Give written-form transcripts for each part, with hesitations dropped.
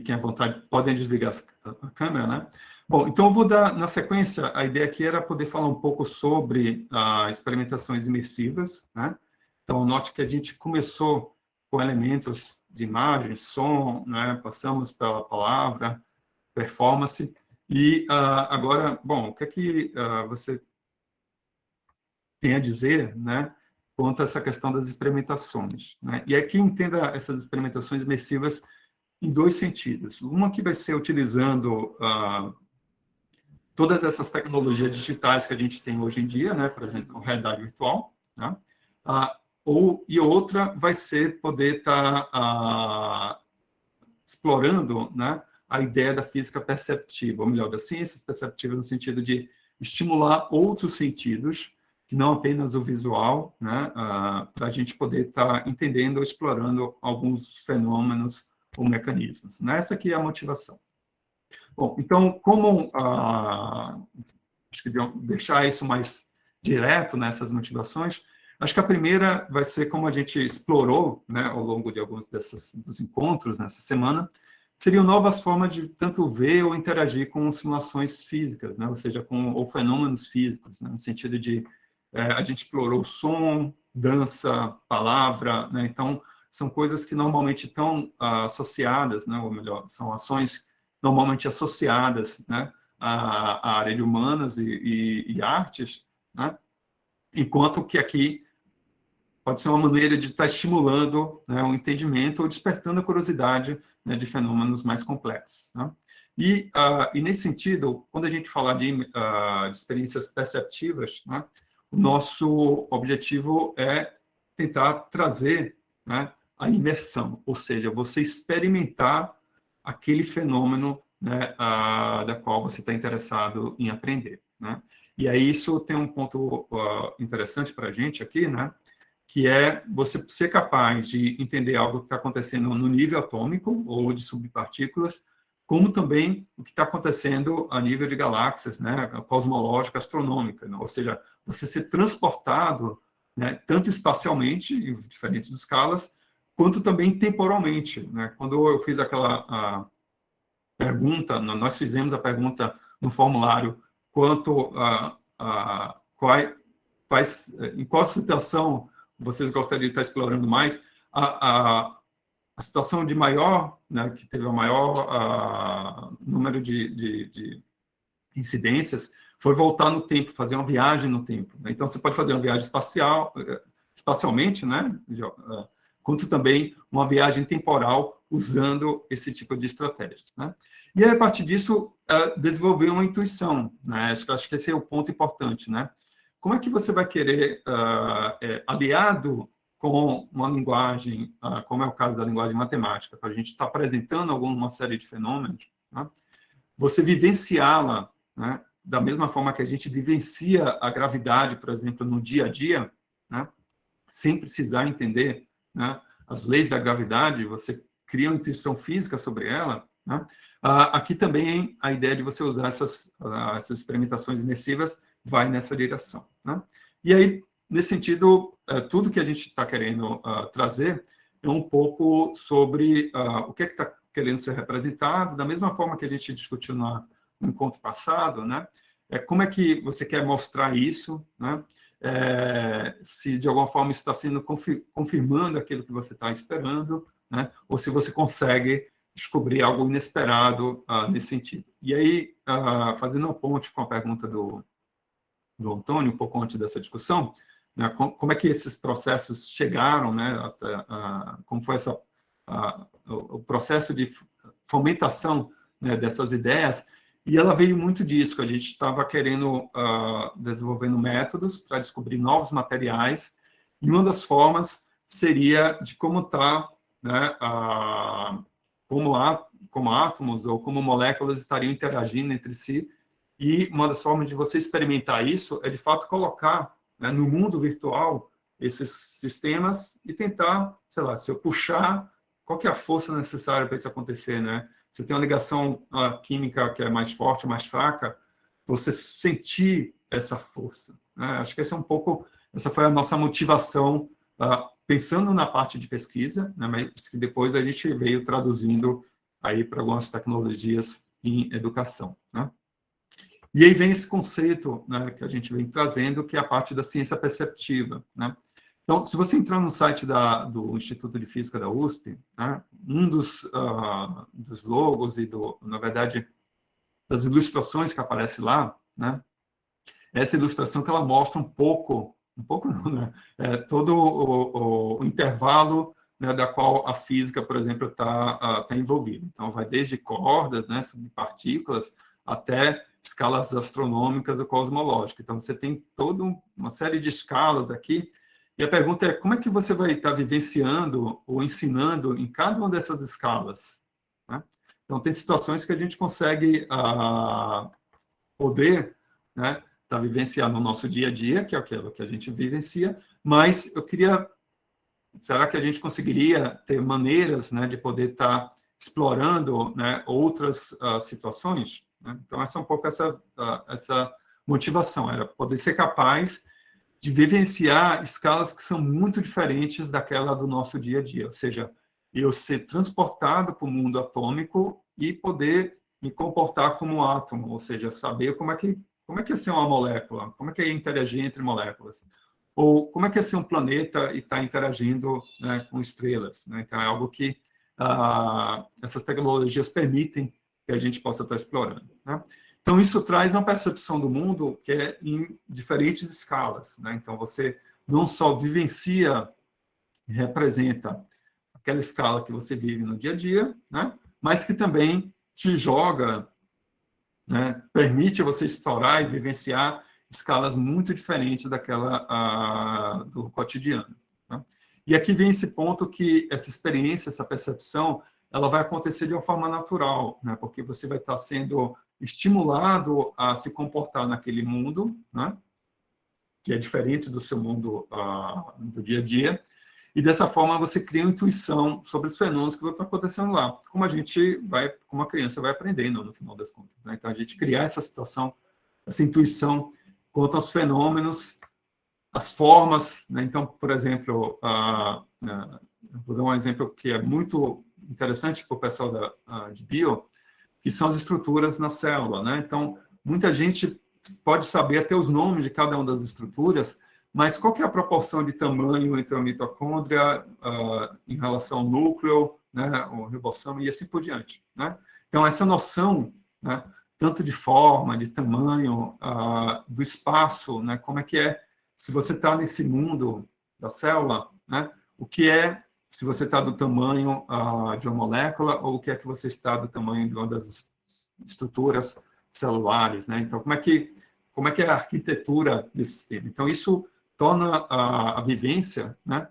fiquem à vontade, podem desligar a câmera, né? Bom, então eu vou dar, na sequência, a ideia aqui era poder falar um pouco sobre experimentações imersivas, né? Então, note que a gente começou com elementos de imagem, som, né? Passamos pela palavra, performance, e agora, bom, o que é que você tem a dizer, né? Quanto a essa questão das experimentações, né? E aqui entenda essas experimentações imersivas em dois sentidos. Uma que vai ser utilizando todas essas tecnologias digitais que a gente tem hoje em dia, né, por exemplo, a realidade virtual, né, e outra vai ser poder estar explorando, né, a ideia da física perceptiva, ou melhor, das ciências perceptivas no sentido de estimular outros sentidos, que não apenas o visual, né, para a gente poder estar entendendo ou explorando alguns fenômenos ou mecanismos. Né? Essa aqui é a motivação. Bom, então, como acho que deixar isso mais direto nessas motivações, acho que a primeira vai ser como a gente explorou, né, ao longo de alguns dos encontros nessa semana, seriam novas formas de tanto ver ou interagir com simulações físicas, né, ou seja, ou fenômenos físicos, né, no sentido de a gente explorou som, dança, palavra, né, então são coisas que normalmente estão associadas, né, ou melhor, são ações normalmente associadas, né, à área de humanas e artes, né, enquanto que aqui pode ser uma maneira de estar estimulando, né, o entendimento ou despertando a curiosidade, né, de fenômenos mais complexos. Né? E nesse sentido, quando a gente fala de experiências perceptivas, né, o nosso objetivo é tentar trazer, né, a imersão, ou seja, você experimentar aquele fenômeno, né, da qual você está interessado em aprender. Né? E aí isso tem um ponto interessante para a gente aqui, né, que é você ser capaz de entender algo que está acontecendo no nível atômico ou de subpartículas, como também o que está acontecendo a nível de galáxias, né, cosmológica, astronômica, né? Ou seja, você ser transportado, né, tanto espacialmente, em diferentes escalas, quanto também temporalmente. Né? Quando eu fiz aquela pergunta, nós fizemos a pergunta no formulário quanto em qual situação vocês gostariam de estar explorando mais, a situação de maior, né, que teve o maior número de incidências, foi voltar no tempo, fazer uma viagem no tempo. Né? Então, você pode fazer uma viagem espacialmente, né, quanto também uma viagem temporal usando esse tipo de estratégias. Né? E aí, a partir disso, desenvolver uma intuição. Né? Acho que esse é o ponto importante. Né? Como é que você vai querer, aliado com uma linguagem, como é o caso da linguagem matemática, para a gente estar apresentando alguma série de fenômenos, né? Você vivenciá-la, né, da mesma forma que a gente vivencia a gravidade, por exemplo, no dia a dia, né, sem precisar entender, né, as leis da gravidade, você cria uma intuição física sobre ela. Né? Aqui também a ideia de você usar essas experimentações imersivas vai nessa direção. Né? E aí, nesse sentido, tudo que a gente está querendo trazer é um pouco sobre o que está querendo ser representado, da mesma forma que a gente discutiu no encontro passado, né? Como é que você quer mostrar isso, né? Se de alguma forma isso está sendo confirmando aquilo que você está esperando, né? Ou se você consegue descobrir algo inesperado nesse sentido. E aí, fazendo uma ponte com a pergunta do Antônio, um pouco antes dessa discussão, né? Como é que esses processos chegaram, né? Como foi o processo de fomentação, né, dessas ideias, e ela veio muito disso, que a gente estava querendo desenvolvendo métodos para descobrir novos materiais, e uma das formas seria de como está, né, como átomos ou como moléculas estariam interagindo entre si, e uma das formas de você experimentar isso é, de fato, colocar, né, no mundo virtual esses sistemas e tentar, sei lá, se eu puxar, qual que é a força necessária para isso acontecer, né? Se tem uma ligação química que é mais forte, mais fraca, você sentir essa força. Né? Acho que essa foi a nossa motivação, pensando na parte de pesquisa, né? Mas que depois a gente veio traduzindo aí para algumas tecnologias em educação, né? E aí vem esse conceito, né, que a gente vem trazendo, que é a parte da ciência perceptiva, né? Então, se você entrar no site do Instituto de Física da USP, né, um dos logos e, na verdade, das ilustrações que aparece lá, né, essa ilustração que ela mostra um pouco não, né, todo o intervalo, né, da qual a física, por exemplo, está envolvida. Então, vai desde cordas, né, subpartículas, até escalas astronômicas ou cosmológicas. Então, você tem toda uma série de escalas aqui, e a pergunta é, como é que você vai estar vivenciando ou ensinando em cada uma dessas escalas, né? Então, tem situações que a gente consegue poder, né, estar vivenciando no nosso dia a dia, que é aquilo que a gente vivencia, mas eu queria... Será que a gente conseguiria ter maneiras, né, de poder estar explorando, né, outras situações, né? Então, essa é um pouco essa motivação, era poder ser capaz de vivenciar escalas que são muito diferentes daquela do nosso dia a dia, ou seja, eu ser transportado para o mundo atômico e poder me comportar como um átomo, ou seja, saber como é que é ser uma molécula, como é que é interagir entre moléculas, ou como é que é ser um planeta e estar interagindo, né, com estrelas, né? Então, é algo que essas tecnologias permitem que a gente possa estar explorando, né? Então, isso traz uma percepção do mundo que é em diferentes escalas, né? Então, você não só vivencia e representa aquela escala que você vive no dia a dia, né? Mas que também te joga, né? Permite você explorar e vivenciar escalas muito diferentes daquela do cotidiano, né? E aqui vem esse ponto que essa experiência, essa percepção, ela vai acontecer de uma forma natural, né? Porque você vai estar sendo estimulado a se comportar naquele mundo, né, que é diferente do seu mundo do dia a dia, e dessa forma você cria uma intuição sobre os fenômenos que vão estar acontecendo lá, como a criança vai aprendendo no final das contas, né? Então, a gente criar essa situação, essa intuição quanto aos fenômenos, as formas, né? Então, por exemplo, vou dar um exemplo que é muito interessante para o pessoal de bio, que são as estruturas na célula, né? Então, muita gente pode saber até os nomes de cada uma das estruturas, mas qual que é a proporção de tamanho entre a mitocôndria em relação ao núcleo, né, o ribossoma e assim por diante, né? Então, essa noção, né, tanto de forma, de tamanho, do espaço, né, como é, se você está nesse mundo da célula, né, o que é se você está do tamanho de uma molécula ou o que é que você está do tamanho de uma das estruturas celulares, né? Então, como é que é a arquitetura desse sistema? Então, isso torna a vivência, né,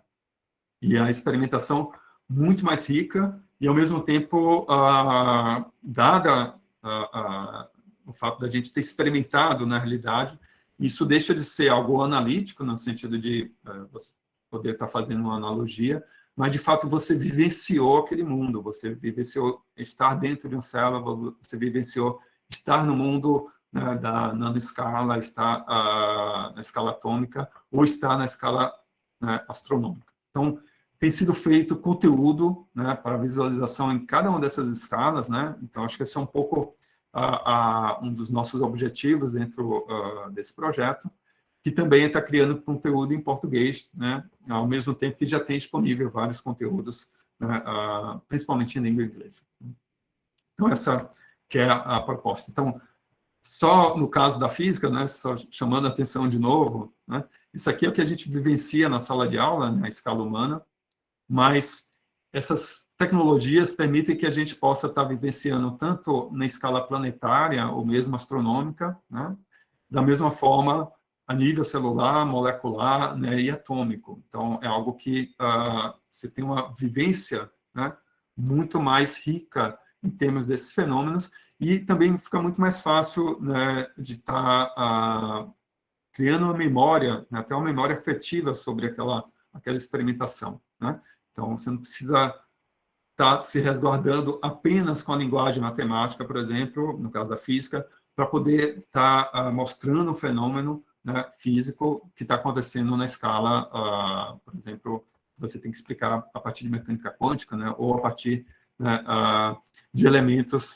e a experimentação muito mais rica e, ao mesmo tempo, dada o fato da gente ter experimentado, na realidade, isso deixa de ser algo analítico, no sentido de você poder estar fazendo uma analogia, mas, de fato, você vivenciou aquele mundo, você vivenciou estar dentro de uma célula, você vivenciou estar no mundo, né, da nanoescala, estar na escala atômica, ou estar na escala, né, astronômica. Então, tem sido feito conteúdo, né, para visualização em cada uma dessas escalas, né? Então, acho que esse é um pouco um dos nossos objetivos dentro desse projeto, que também está criando conteúdo em português, né, ao mesmo tempo que já tem disponível vários conteúdos, né, principalmente em língua inglesa. Então, essa que é a proposta. Então, só no caso da física, né, só chamando a atenção de novo, né, isso aqui é o que a gente vivencia na sala de aula, na escala humana, mas essas tecnologias permitem que a gente possa estar vivenciando tanto na escala planetária ou mesmo astronômica, né, da mesma forma a nível celular, molecular, né, e atômico. Então, é algo que você tem uma vivência, né, muito mais rica em termos desses fenômenos, e também fica muito mais fácil, né, de estar criando uma memória, né, até uma memória afetiva sobre aquela experimentação, né? Então, você não precisa estar se resguardando apenas com a linguagem matemática, por exemplo, no caso da física, para poder estar mostrando um fenômeno, né, físico que está acontecendo na escala, por exemplo, você tem que explicar a partir de mecânica quântica, né, ou a partir, né, de elementos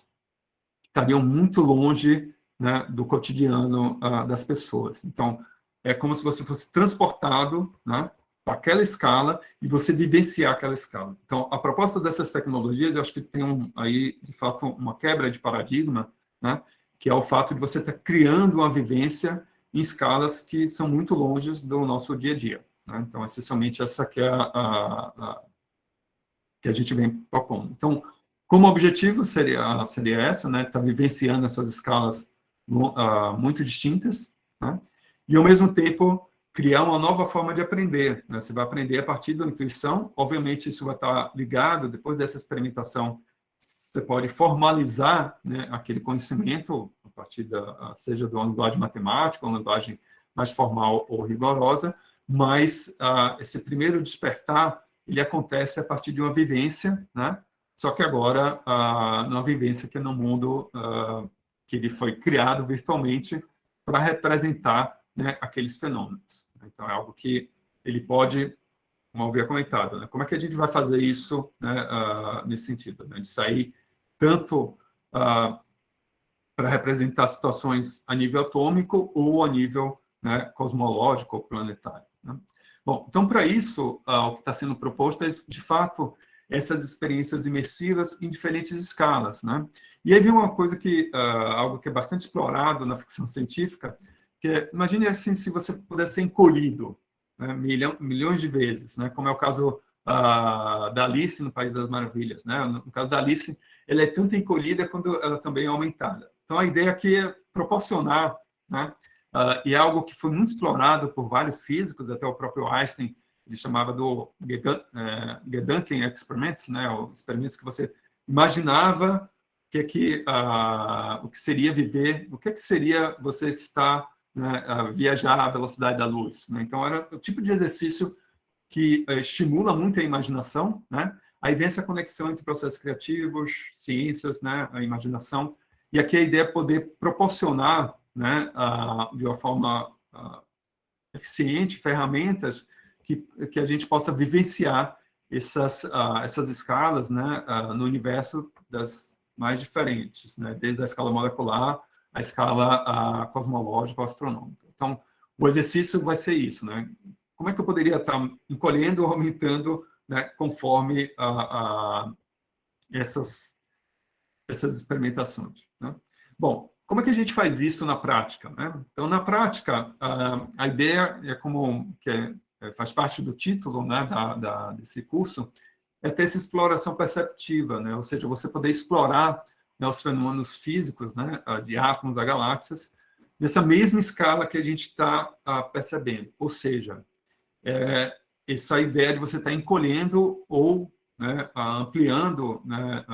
que estariam muito longe, né, do cotidiano das pessoas. Então, é como se você fosse transportado, né, para aquela escala e você vivenciar aquela escala. Então, a proposta dessas tecnologias, eu acho que tem aí, de fato, uma quebra de paradigma, né, que é o fato de você estar criando uma vivência em escalas que são muito longe do nosso dia a dia, né? Então, essencialmente, essa que é que a gente vem propondo. Então, como objetivo seria essa, né? Estar vivenciando essas escalas muito distintas, né? E, ao mesmo tempo, criar uma nova forma de aprender, né? Você vai aprender a partir da intuição, obviamente isso vai estar ligado, depois dessa experimentação, você pode formalizar, né, aquele conhecimento, a partir seja de uma linguagem matemática, uma linguagem mais formal ou rigorosa, mas esse primeiro despertar, ele acontece a partir de uma vivência, né? Só que agora, numa vivência que é no mundo que ele foi criado virtualmente para representar, né, aqueles fenômenos. Então, é algo que ele pode, como eu havia comentado, né? Como é que a gente vai fazer isso, né, nesse sentido, né? De sair tanto para representar situações a nível atômico ou a nível, né, cosmológico ou planetário, né? Bom, então, para isso, o que está sendo proposto é, de fato, essas experiências imersivas em diferentes escalas, né? E aí vem uma coisa algo que é bastante explorado na ficção científica, que é, imagine assim, se você pudesse ser encolhido, né, milhões de vezes, né? Como é o caso da Alice no País das Maravilhas, né? No caso da Alice, ela é tanto encolhida quanto ela também é aumentada. Então, a ideia aqui é proporcionar, né? E é algo que foi muito explorado por vários físicos, até o próprio Einstein, ele chamava do Gedanken Experiments, né? Os experimentos que você imaginava o que seria viver, o que seria você estar, né, viajar à velocidade da luz, né? Então, era o tipo de exercício que estimula muito a imaginação, né? Aí vem essa conexão entre processos criativos, ciências, né, a imaginação, e aqui a ideia é poder proporcionar, né, de uma forma eficiente, ferramentas que a gente possa vivenciar essas escalas, né, no universo das mais diferentes, né, desde a escala molecular à escala cosmológica ou astronômica. Então, o exercício vai ser isso, né? Como é que eu poderia estar encolhendo ou aumentando, né, conforme essas experimentações, né? Bom, como é que a gente faz isso na prática, né? Então, na prática, a ideia é faz parte do título, né, desse curso, é ter essa exploração perceptiva, né? Ou seja, você poder explorar, né, os fenômenos físicos, né, de átomos, a galáxias, nessa mesma escala que a gente está percebendo. Ou seja, essa ideia de você estar encolhendo ou, né, ampliando, né,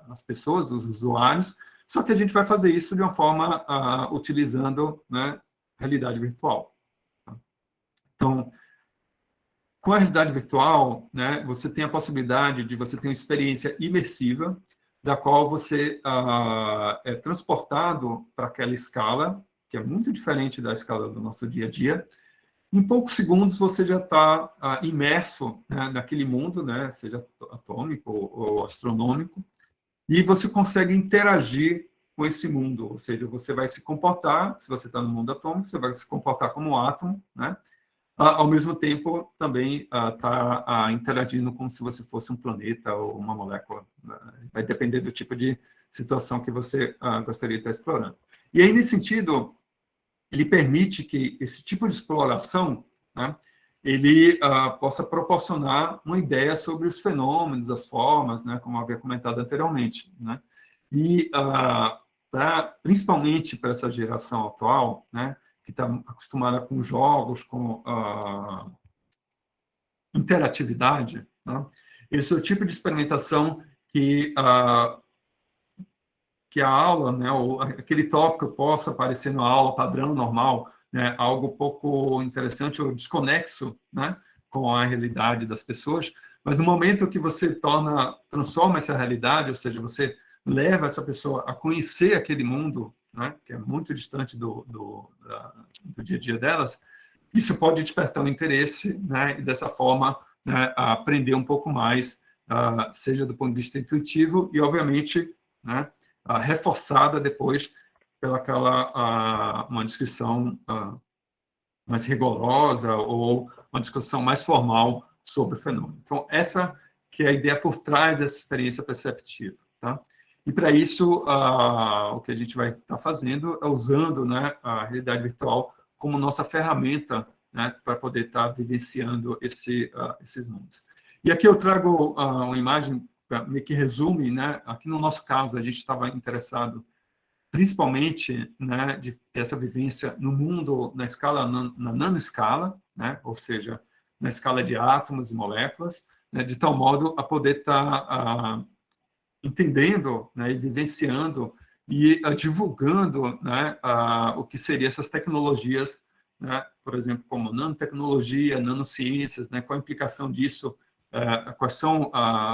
as pessoas, os usuários, só que a gente vai fazer isso de uma forma utilizando, né, realidade virtual. Então, com a realidade virtual, né, você tem a possibilidade de você ter uma experiência imersiva, da qual você é transportado para aquela escala, que é muito diferente da escala do nosso dia a dia. Em poucos segundos, você já está imerso, né, naquele mundo, né, seja atômico ou astronômico, e você consegue interagir com esse mundo, ou seja, você vai se comportar, se você está no mundo atômico, você vai se comportar como um átomo, né? Ao mesmo tempo, também está interagindo como se você fosse um planeta ou uma molécula, né? Vai depender do tipo de situação que você gostaria de estar explorando. E aí, nesse sentido, ele permite que esse tipo de exploração, né, ele possa proporcionar uma ideia sobre os fenômenos, as formas, né, como eu havia comentado anteriormente, né? E principalmente para essa geração atual, né, que está acostumada com jogos, com interatividade, né? Esse é o tipo de experimentação que a aula, né, ou aquele tópico possa aparecer na aula padrão normal, né, algo pouco interessante ou desconexo, né, com a realidade das pessoas, mas no momento que você transforma essa realidade, ou seja, você leva essa pessoa a conhecer aquele mundo, né, que é muito distante do dia a dia delas, isso pode despertar um interesse, né, e dessa forma, né, aprender um pouco mais, seja do ponto de vista intuitivo e, obviamente, né, reforçada depois pela uma descrição mais rigorosa ou uma discussão mais formal sobre o fenômeno. Então, essa que é a ideia por trás dessa experiência perceptiva. Tá? E, para isso, o que a gente vai estar fazendo é usando, né, a realidade virtual como nossa ferramenta, né, para poder estar vivenciando esses mundos. E aqui eu trago uma imagem que resume, né, aqui no nosso caso, a gente estava interessado principalmente, né, de ter essa vivência no mundo na escala, na nanoescala, né, ou seja, na escala de átomos e moléculas, né, de tal modo a poder estar entendendo, né, e vivenciando e divulgando, né, o que seriam essas tecnologias, né, por exemplo, como nanotecnologia, nanociências, né, qual a implicação disso, quais são,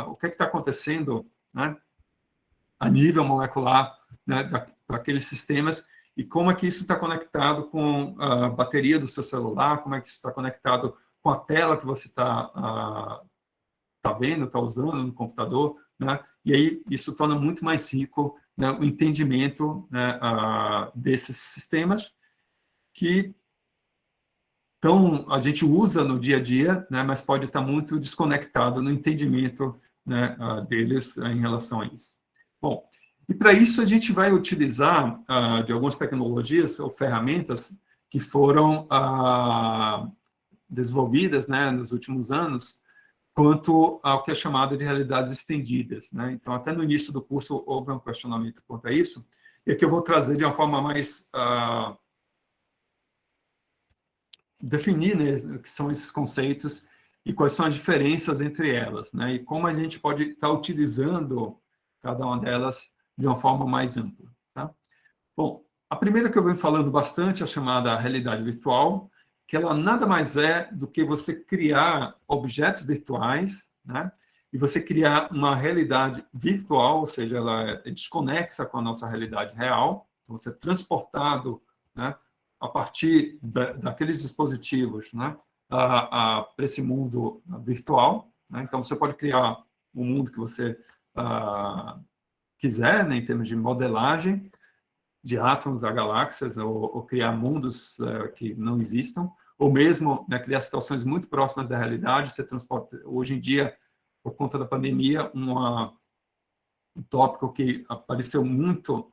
o que está acontecendo, né, a nível molecular, né, para aqueles sistemas, e como é que isso está conectado com a bateria do seu celular, como é que isso está conectado com a tela que você está vendo, está usando no computador, né? E aí isso torna muito mais rico, né, o entendimento, né, desses sistemas que a gente usa no dia a dia, né, mas pode estar muito desconectado no entendimento, né, deles em relação a isso. Bom, e para isso a gente vai utilizar de algumas tecnologias ou ferramentas que foram desenvolvidas, né, nos últimos anos, quanto ao que é chamado de realidades estendidas, né? Então, até no início do curso houve um questionamento quanto a isso, e aqui eu vou trazer de uma forma mais definir, né, o que são esses conceitos e quais são as diferenças entre elas, né? E como a gente pode estar utilizando cada uma delas de uma forma mais ampla, tá? Bom, a primeira que eu venho falando bastante é a chamada realidade virtual, que ela nada mais é do que você criar objetos virtuais, né? E você criar uma realidade virtual, ou seja, ela é desconexa com a nossa realidade real. Então, você é transportado, né, a partir daqueles dispositivos, né, para esse mundo virtual, né? Então, você pode criar um mundo que você quiser, né, em termos de modelagem, de átomos a galáxias, ou criar mundos que não existam, ou mesmo, né, criar situações muito próximas da realidade. Você transporta, hoje em dia, por conta da pandemia, um tópico que apareceu muito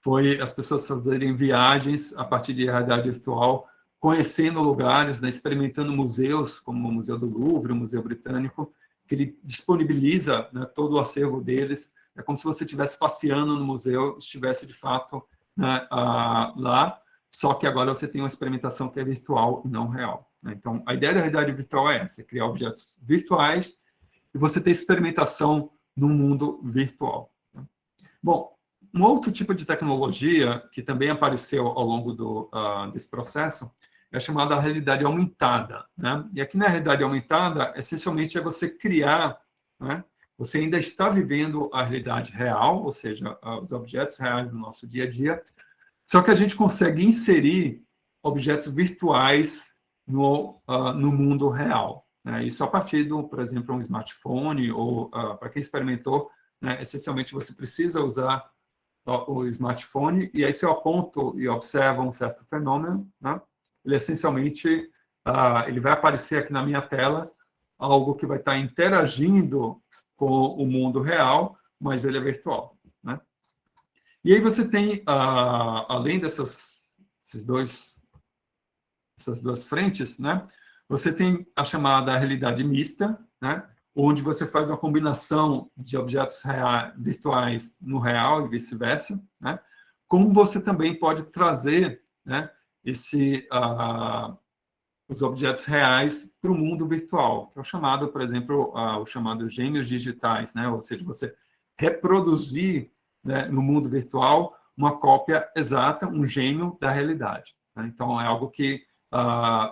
foi as pessoas fazerem viagens a partir de realidade virtual, conhecendo lugares, né, experimentando museus, como o Museu do Louvre, o Museu Britânico, que ele disponibiliza, né, todo o acervo deles. É como se você estivesse passeando no museu, estivesse de fato, né, lá, só que agora você tem uma experimentação que é virtual e não real, né? Então, a ideia da realidade virtual é essa: criar objetos virtuais e você ter experimentação no mundo virtual, né? Bom, um outro tipo de tecnologia que também apareceu ao longo desse processo é chamada realidade aumentada, né? E aqui na realidade aumentada, essencialmente, é você criar, né? Você ainda está vivendo a realidade real, ou seja, os objetos reais do nosso dia a dia, só que a gente consegue inserir objetos virtuais no mundo real, né? Isso a partir por exemplo, um smartphone, ou para quem experimentou, né, essencialmente você precisa usar o smartphone, e aí se eu aponto e observo um certo fenômeno, né, ele essencialmente ele vai aparecer aqui na minha tela, algo que vai estar interagindo com o mundo real, mas ele é virtual, né? E aí você tem, além essas duas frentes, né, você tem a chamada realidade mista, né, onde você faz uma combinação de objetos virtuais no real e vice-versa, né? Como você também pode trazer, né, os objetos reais para o mundo virtual, que é o chamado, por exemplo, o chamado gêmeos digitais, né? Ou seja, você reproduzir, né, no mundo virtual uma cópia exata, um gêmeo da realidade, né? Então, é algo que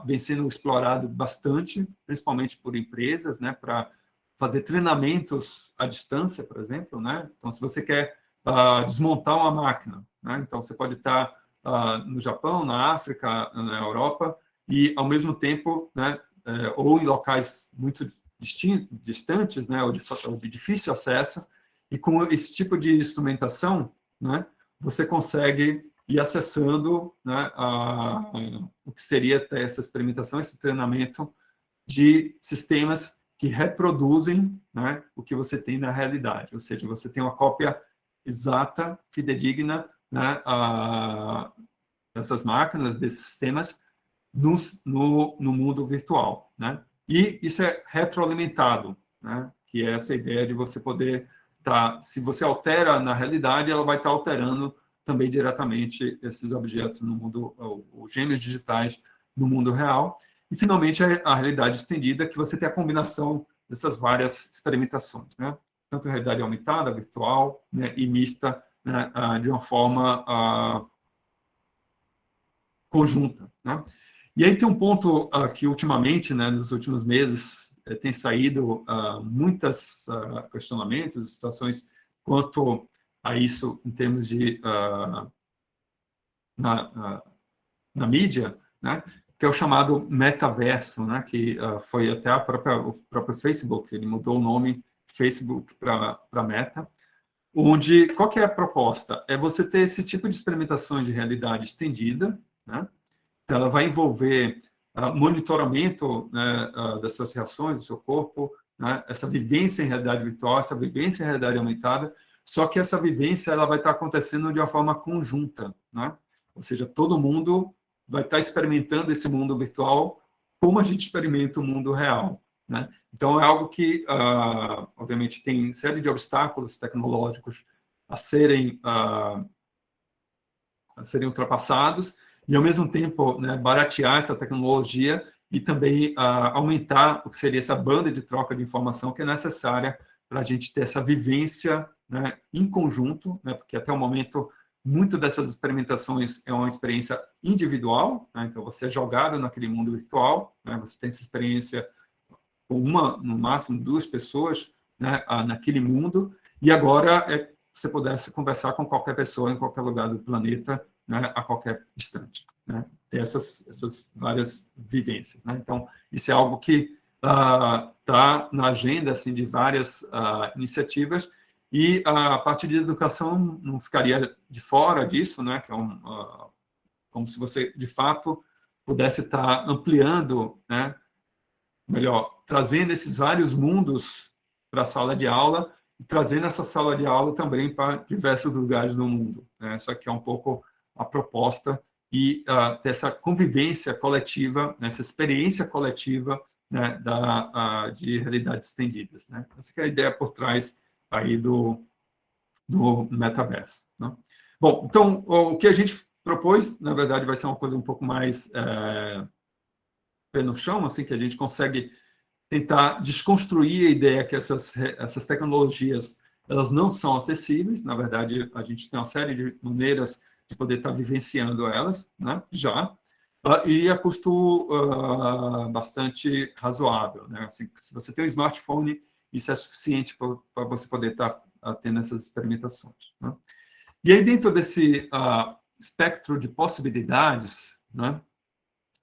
vem sendo explorado bastante, principalmente por empresas, né, para fazer treinamentos à distância, por exemplo, né? Então, se você quer desmontar uma máquina, né? Então você pode estar no Japão, na África, na Europa, e ao mesmo tempo, né, ou em locais muito distantes, né, ou de difícil acesso, E com esse tipo de instrumentação, né, você consegue ir acessando, né, o que seria até essa experimentação, esse treinamento de sistemas que reproduzem, né, o que você tem na realidade. Ou seja, você tem uma cópia exata, fidedigna, né, dessas máquinas, desses sistemas, no mundo virtual, né? E isso é retroalimentado, né? Que é essa ideia de você poder se você altera na realidade, ela vai estar alterando também diretamente esses objetos no mundo, os gêmeos digitais no mundo real. E, finalmente, a realidade estendida, que você tem a combinação dessas várias experimentações, né? Tanto a realidade aumentada, virtual, né, e mista, né, de uma forma conjunta, né? E aí tem um ponto que, ultimamente, né, nos últimos meses, tem saído muitos questionamentos, situações quanto a isso em termos de na mídia, né, que é o chamado metaverso, né, que foi até o próprio Facebook, ele mudou o nome Facebook para Meta, onde, qual que é a proposta? É você ter esse tipo de experimentações de realidade estendida, né? Então, ela vai envolver monitoramento, né, das suas reações, do seu corpo, né, essa vivência em realidade virtual, essa vivência em realidade aumentada, só que essa vivência ela vai estar acontecendo de uma forma conjunta, né? Ou seja, todo mundo vai estar experimentando esse mundo virtual como a gente experimenta o mundo real, né? Então, é algo que, obviamente, tem série de obstáculos tecnológicos a serem ultrapassados e, ao mesmo tempo, né, baratear essa tecnologia e também aumentar o que seria essa banda de troca de informação que é necessária para a gente ter essa vivência, né, em conjunto, né, porque até o momento, muito dessas experimentações é uma experiência individual, né, então você é jogado naquele mundo virtual, né, você tem essa experiência com no máximo, 2 pessoas, né, naquele mundo, e agora você pudesse conversar com qualquer pessoa em qualquer lugar do planeta, né, a qualquer instante, né? Ter essas várias vivências, né? Então, isso é algo que está na agenda assim, de várias iniciativas, e a parte de educação não ficaria de fora disso, né? Que é como se você, de fato, pudesse estar ampliando, né, melhor, trazendo esses vários mundos para a sala de aula e trazendo essa sala de aula também para diversos lugares do mundo, né? Essa aqui é um pouco a proposta e ter essa convivência coletiva, né? Essa experiência coletiva, né, de realidades estendidas, né? Essa que é a ideia por trás aí do metaverso, né? Bom, então, o que a gente propôs, na verdade, vai ser uma coisa um pouco mais pé no chão, assim, que a gente consegue tentar desconstruir a ideia que essas tecnologias elas não são acessíveis. Na verdade, a gente tem uma série de maneiras de poder estar vivenciando elas, né, já, e a custo bastante razoável, né? Assim, se você tem um smartphone, isso é suficiente para você poder estar tendo essas experimentações, né? E aí, dentro desse espectro de possibilidades, né,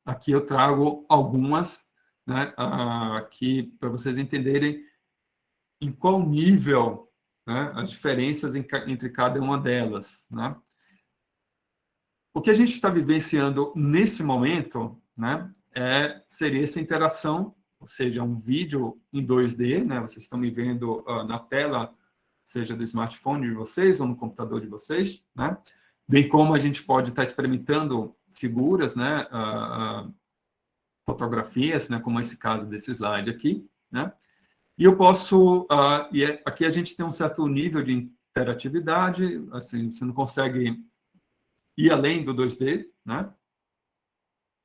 aqui eu trago algumas, né, aqui para vocês entenderem em qual nível, né, as diferenças entre cada uma delas, né? O que a gente está vivenciando nesse momento, né, seria essa interação, ou seja, um vídeo em 2D, né? Vocês estão me vendo na tela, seja do smartphone de vocês ou no computador de vocês, né? Bem como a gente pode estar experimentando figuras, né, fotografias, né, como esse caso desse slide aqui, né? E eu posso, aqui a gente tem um certo nível de interatividade, assim, você não consegue ir além do 2D, né?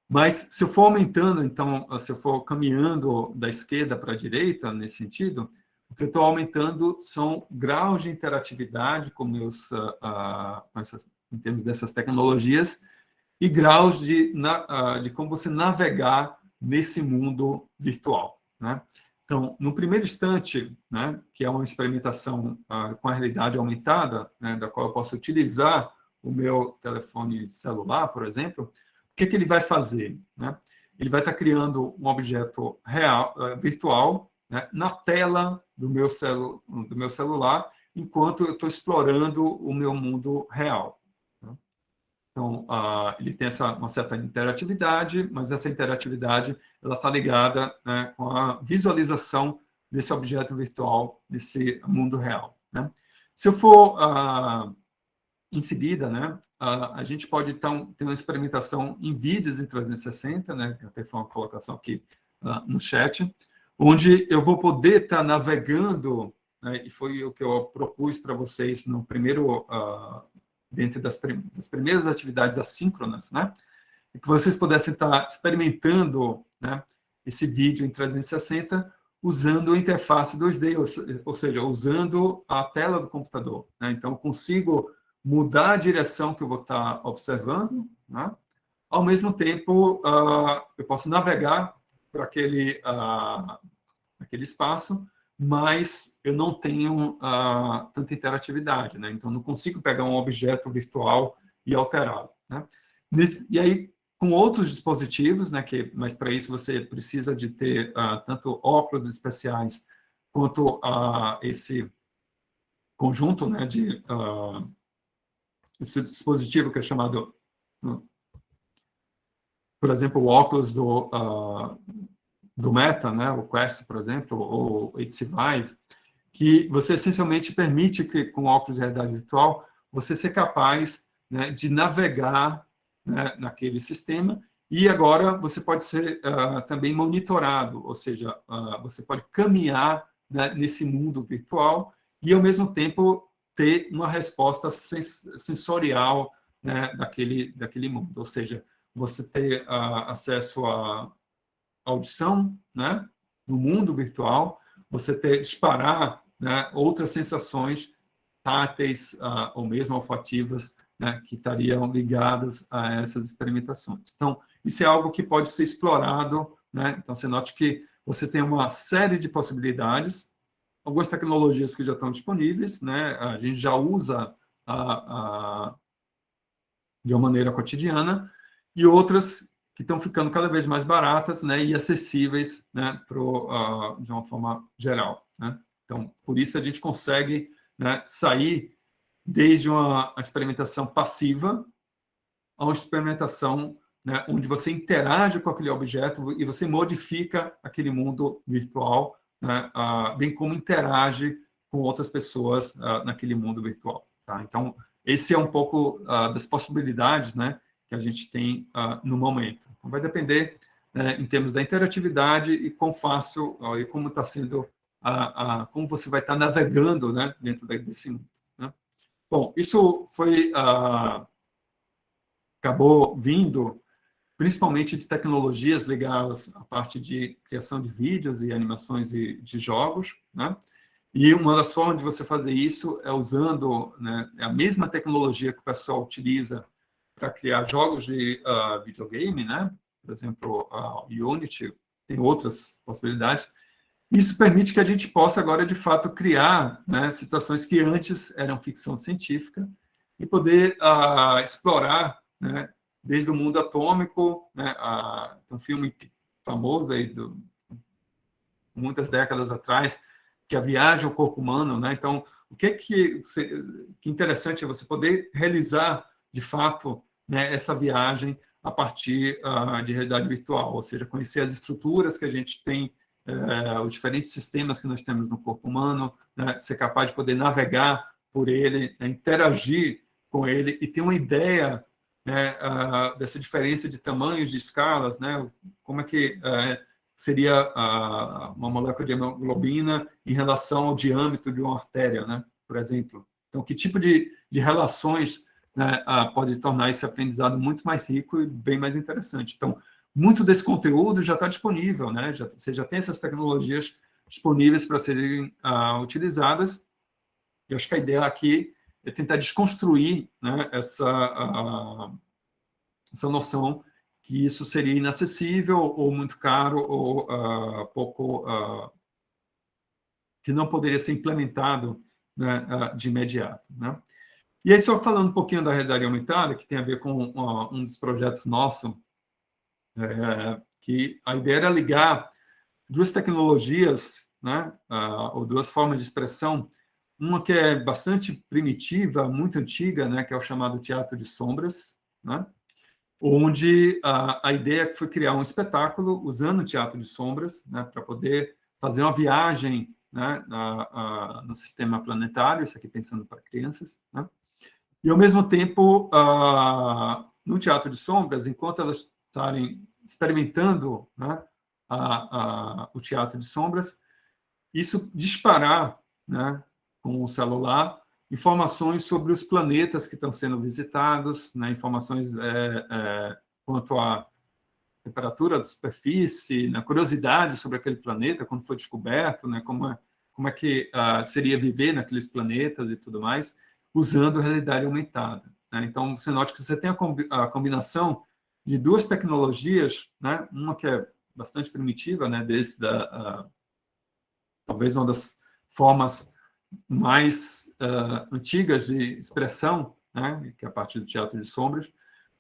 Mas se eu for aumentando, então, se eu for caminhando da esquerda para a direita, nesse sentido, o que eu estou aumentando são graus de interatividade em termos dessas tecnologias, e graus de como você navegar nesse mundo virtual, né? Então, no primeiro instante, né, que é uma experimentação com a realidade aumentada, né, da qual eu posso utilizar o meu telefone celular, por exemplo, o que ele vai fazer, né? Ele vai estar criando um objeto real, virtual, né, na tela do meu celular, enquanto eu estou explorando o meu mundo real. Então, ele tem uma certa interatividade, mas essa interatividade está ligada, né, com a visualização desse objeto virtual, desse mundo real. Né? Se eu for, em seguida, né, a gente pode então, ter uma experimentação em vídeos em 360, né, até foi uma colocação aqui no chat, onde eu vou poder estar navegando, né, e foi o que eu propus para vocês no primeiro dentro das primeiras atividades assíncronas, né? E que vocês pudessem estar experimentando, né, esse vídeo em 360 usando a interface 2D, ou seja, usando a tela do computador. Né? Então, eu consigo mudar a direção que eu vou estar observando, né? Ao mesmo tempo, eu posso navegar para aquele espaço, mas eu não tenho tanta interatividade, né? Então, não consigo pegar um objeto virtual e alterá-lo, né? E aí, com outros dispositivos, né? Mas para isso você precisa de ter tanto óculos especiais quanto esse conjunto, né? Esse dispositivo que é chamado, por exemplo, o óculos do Meta, né? O Quest, por exemplo, ou o HTC Vive, que você essencialmente permite que, com óculos de realidade virtual, você ser capaz, né, de navegar, né, naquele sistema, e agora você pode ser também monitorado, ou seja, você pode caminhar, né, nesse mundo virtual e, ao mesmo tempo, ter uma resposta sensorial, né, daquele mundo, ou seja, você ter acesso à audição, né, no mundo virtual, você ter disparar, né, outras sensações táteis ou mesmo olfativas, né, que estariam ligadas a essas experimentações. Então, isso é algo que pode ser explorado, né? Então, você note que você tem uma série de possibilidades, algumas tecnologias que já estão disponíveis, né? A gente já usa de uma maneira cotidiana, e outras que estão ficando cada vez mais baratas, né, e acessíveis, né, de uma forma geral. Né? Então, por isso a gente consegue, né, sair desde uma experimentação passiva a uma experimentação, né, onde você interage com aquele objeto e você modifica aquele mundo virtual, né, bem como interage com outras pessoas naquele mundo virtual. Tá? Então, esse é um pouco das possibilidades, né, que a gente tem no momento. Então, vai depender, né, em termos da interatividade e quão fácil e como está sendo, como você vai estar navegando, né, dentro desse mundo. Né? Bom, isso foi acabou vindo principalmente de tecnologias ligadas à parte de criação de vídeos e animações e de jogos, né? E uma das formas de você fazer isso é usando, né, a mesma tecnologia que o pessoal utiliza para criar jogos de videogame, né? Por exemplo, a Unity, tem outras possibilidades. Isso permite que a gente possa agora, de fato, criar, né, situações que antes eram ficção científica e poder explorar, né, desde o mundo atômico, né, um filme famoso aí muitas décadas atrás, que é a viagem ao corpo humano, né? Então, o que interessante é você poder realizar, de fato, né, essa viagem a partir de realidade virtual, ou seja, conhecer as estruturas que a gente tem, os diferentes sistemas que nós temos no corpo humano, né, ser capaz de poder navegar por ele, né, interagir com ele e ter uma ideia, né, dessa diferença de tamanhos, de escalas, né, como é que seria uma molécula de hemoglobina em relação ao diâmetro de uma artéria, né, por exemplo. Então, que tipo de relações, né, pode tornar esse aprendizado muito mais rico e bem mais interessante. Então, muito desse conteúdo já está disponível, né? Você já tem essas tecnologias disponíveis para serem utilizadas. Eu acho que a ideia aqui é tentar desconstruir, né, essa noção que isso seria inacessível ou muito caro ou pouco que não poderia ser implementado, né, de imediato, né? E aí, só falando um pouquinho da realidade aumentada, que tem a ver com um dos projetos nossos, que a ideia era ligar duas tecnologias, né, ou duas formas de expressão uma que é bastante primitiva, muito antiga, né, que é o chamado teatro de sombras, né, onde a ideia foi criar um espetáculo usando o teatro de sombras, né, para poder fazer uma viagem, né, no sistema planetário, isso aqui pensando para crianças, né, e, ao mesmo tempo, no teatro de sombras, enquanto elas estarem experimentando, né, o teatro de sombras, isso disparar, né, com o celular, informações sobre os planetas que estão sendo visitados, né, informações quanto à temperatura da superfície, na curiosidade sobre aquele planeta, quando foi descoberto, né, como é que seria viver naqueles planetas e tudo mais, usando realidade aumentada, né? Então, você nota que você tem a combinação de duas tecnologias, né, uma que é bastante primitiva, né, desde talvez uma das formas mais antigas de expressão, né, que é a partir do teatro de sombras,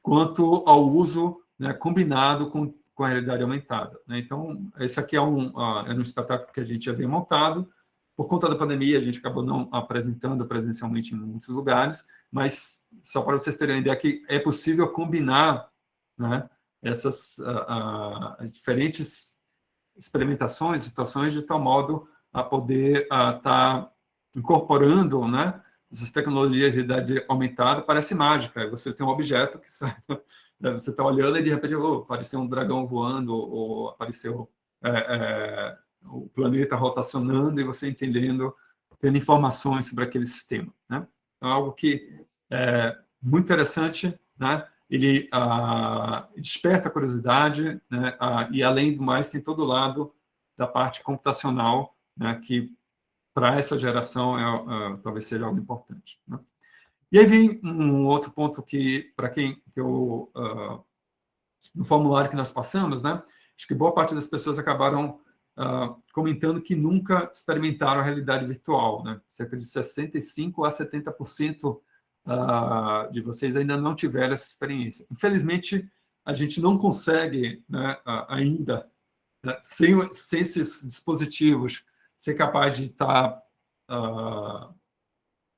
quanto ao uso, né, combinado com a realidade aumentada, né? Então, esse aqui é um espetáculo que a gente havia montado. Por conta da pandemia, a gente acabou não apresentando presencialmente em muitos lugares, mas só para vocês terem a ideia que é possível combinar, né, essas diferentes experimentações, situações, de tal modo a poder estar incorporando, né, essas tecnologias de realidade aumentada. Parece mágica. Você tem um objeto que sai, você está olhando e de repente apareceu um dragão voando, ou apareceu o planeta rotacionando e você entendendo, tendo informações sobre aquele sistema, né? Então, algo que é muito interessante, né? Ele desperta a curiosidade, né? E, além do mais, tem todo o lado da parte computacional, né? Que, para essa geração, talvez seja algo importante, né? E aí vem um outro ponto que, para quem no formulário que nós passamos, né? Acho que boa parte das pessoas acabaram comentando que nunca experimentaram a realidade virtual, né? Cerca de 65% a 70% de vocês ainda não tiveram essa experiência. Infelizmente, a gente não consegue, né, ainda, né, sem esses dispositivos, ser capaz de estar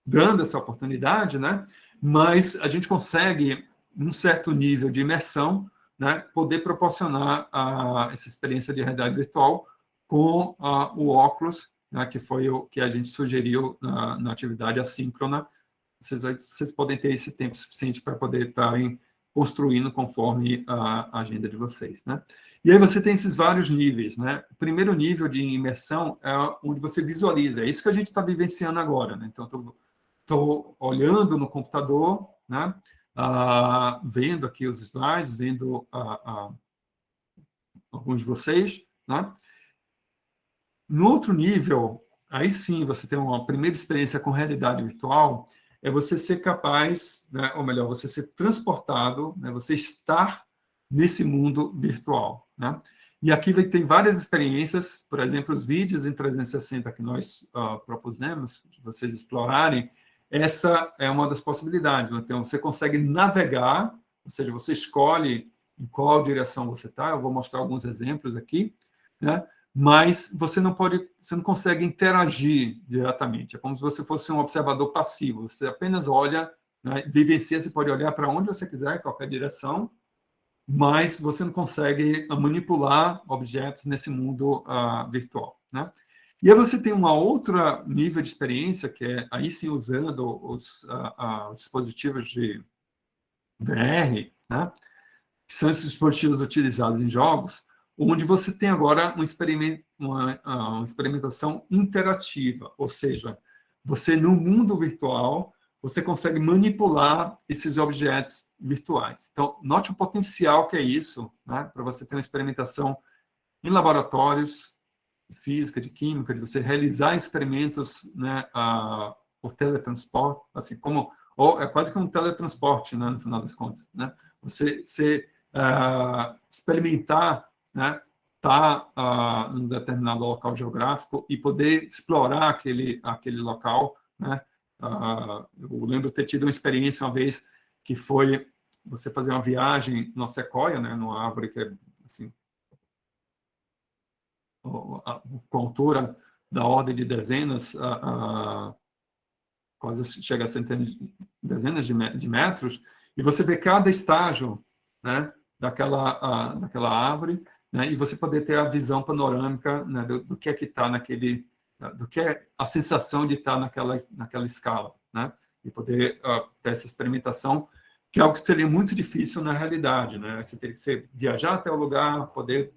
dando essa oportunidade, né? Mas a gente consegue, num certo nível de imersão, né, poder proporcionar essa experiência de realidade virtual com o óculos, né, que foi o que a gente sugeriu na atividade assíncrona. Vocês podem ter esse tempo suficiente para poder estarem construindo conforme a agenda de vocês, né? E aí você tem esses vários níveis, né? O primeiro nível de imersão é onde você visualiza. É isso que a gente está vivenciando agora, né? Então, estou olhando no computador, né? Vendo aqui os slides, vendo alguns de vocês, né? No outro nível, aí sim você tem uma primeira experiência com realidade virtual, é você ser capaz, né, ou melhor, você ser transportado, né, você estar nesse mundo virtual, né? E aqui tem várias experiências, por exemplo, os vídeos em 360 que nós propusemos, de vocês explorarem. Essa é uma das possibilidades. Então, você consegue navegar, ou seja, você escolhe em qual direção você está. Eu vou mostrar alguns exemplos aqui, né? Mas você não consegue interagir diretamente. É como se você fosse um observador passivo. Você apenas olha, né, vivencia. Você pode olhar para onde você quiser, em qualquer direção, mas você não consegue manipular objetos nesse mundo virtual, né? E aí você tem uma outra nível de experiência, que é aí sim usando os dispositivos de VR, né? Que são esses dispositivos utilizados em jogos, onde você tem agora uma experimentação interativa, ou seja, você no mundo virtual, você consegue manipular esses objetos virtuais. Então, note o potencial que é isso, né, para você ter uma experimentação em laboratórios de física, de química, de você realizar experimentos, né, por teletransporte, assim como, ou é quase que um teletransporte, né, no final das contas, né? Você experimentar, né, estar em um determinado local geográfico e poder explorar aquele local, né? Eu lembro ter tido uma experiência uma vez que foi você fazer uma viagem numa sequoia, né, numa árvore que é assim, com altura da ordem de dezenas quase chega a centenas, dezenas de metros, e você vê cada estágio, né, daquela árvore, né, e você poder ter a visão panorâmica, né, do que é que está do que é a sensação de estar naquela escala, né, e poder ter essa experimentação, que é algo que seria muito difícil na realidade, né? Você teria que viajar até o lugar, poder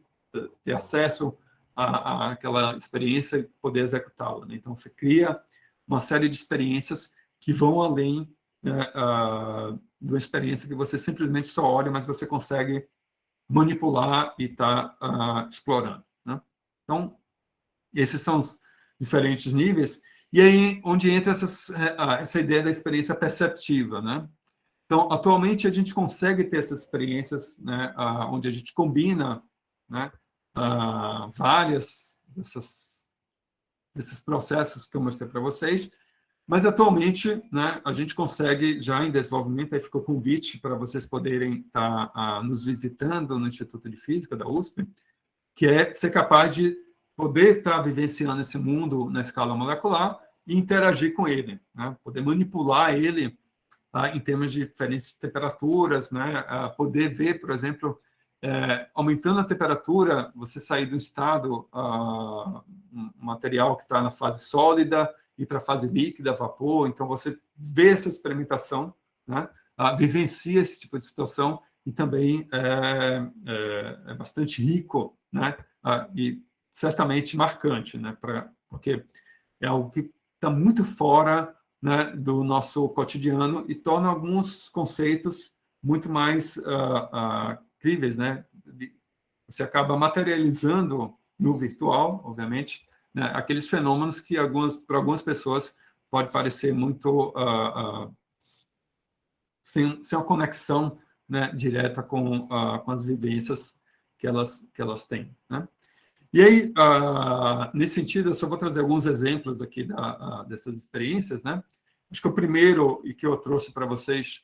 ter acesso àquela experiência e poder executá-la, né? Então, você cria uma série de experiências que vão além, né, de uma experiência que você simplesmente só olha, mas você consegue manipular e está explorando, né? Então, esses são os diferentes níveis, e aí onde entra essa ideia da experiência perceptiva, né? Então, atualmente, a gente consegue ter essas experiências, né, onde a gente combina, né, várias desses processos que eu mostrei para vocês, mas, atualmente, né, a gente consegue, já em desenvolvimento, aí fica o convite para vocês poderem estar nos visitando no Instituto de Física da USP, que é ser capaz de poder estar vivenciando esse mundo na escala molecular e interagir com ele, né? Poder manipular ele em termos de diferentes temperaturas, né? Poder ver, por exemplo, aumentando a temperatura, você sair do estado um material que está na fase sólida e para a fase líquida, vapor. Então, você vê essa experimentação, né? Vivencia esse tipo de situação e também é bastante rico, né? E certamente marcante, né? Porque é algo que está muito fora, né, do nosso cotidiano e torna alguns conceitos muito mais críveis, né? Você acaba materializando no virtual, obviamente, né, aqueles fenômenos que para algumas pessoas pode parecer muito sem uma conexão, né, direta com as vivências que elas têm, né? E aí, nesse sentido, eu só vou trazer alguns exemplos aqui dessas experiências, né? Acho que o primeiro, e que eu trouxe para vocês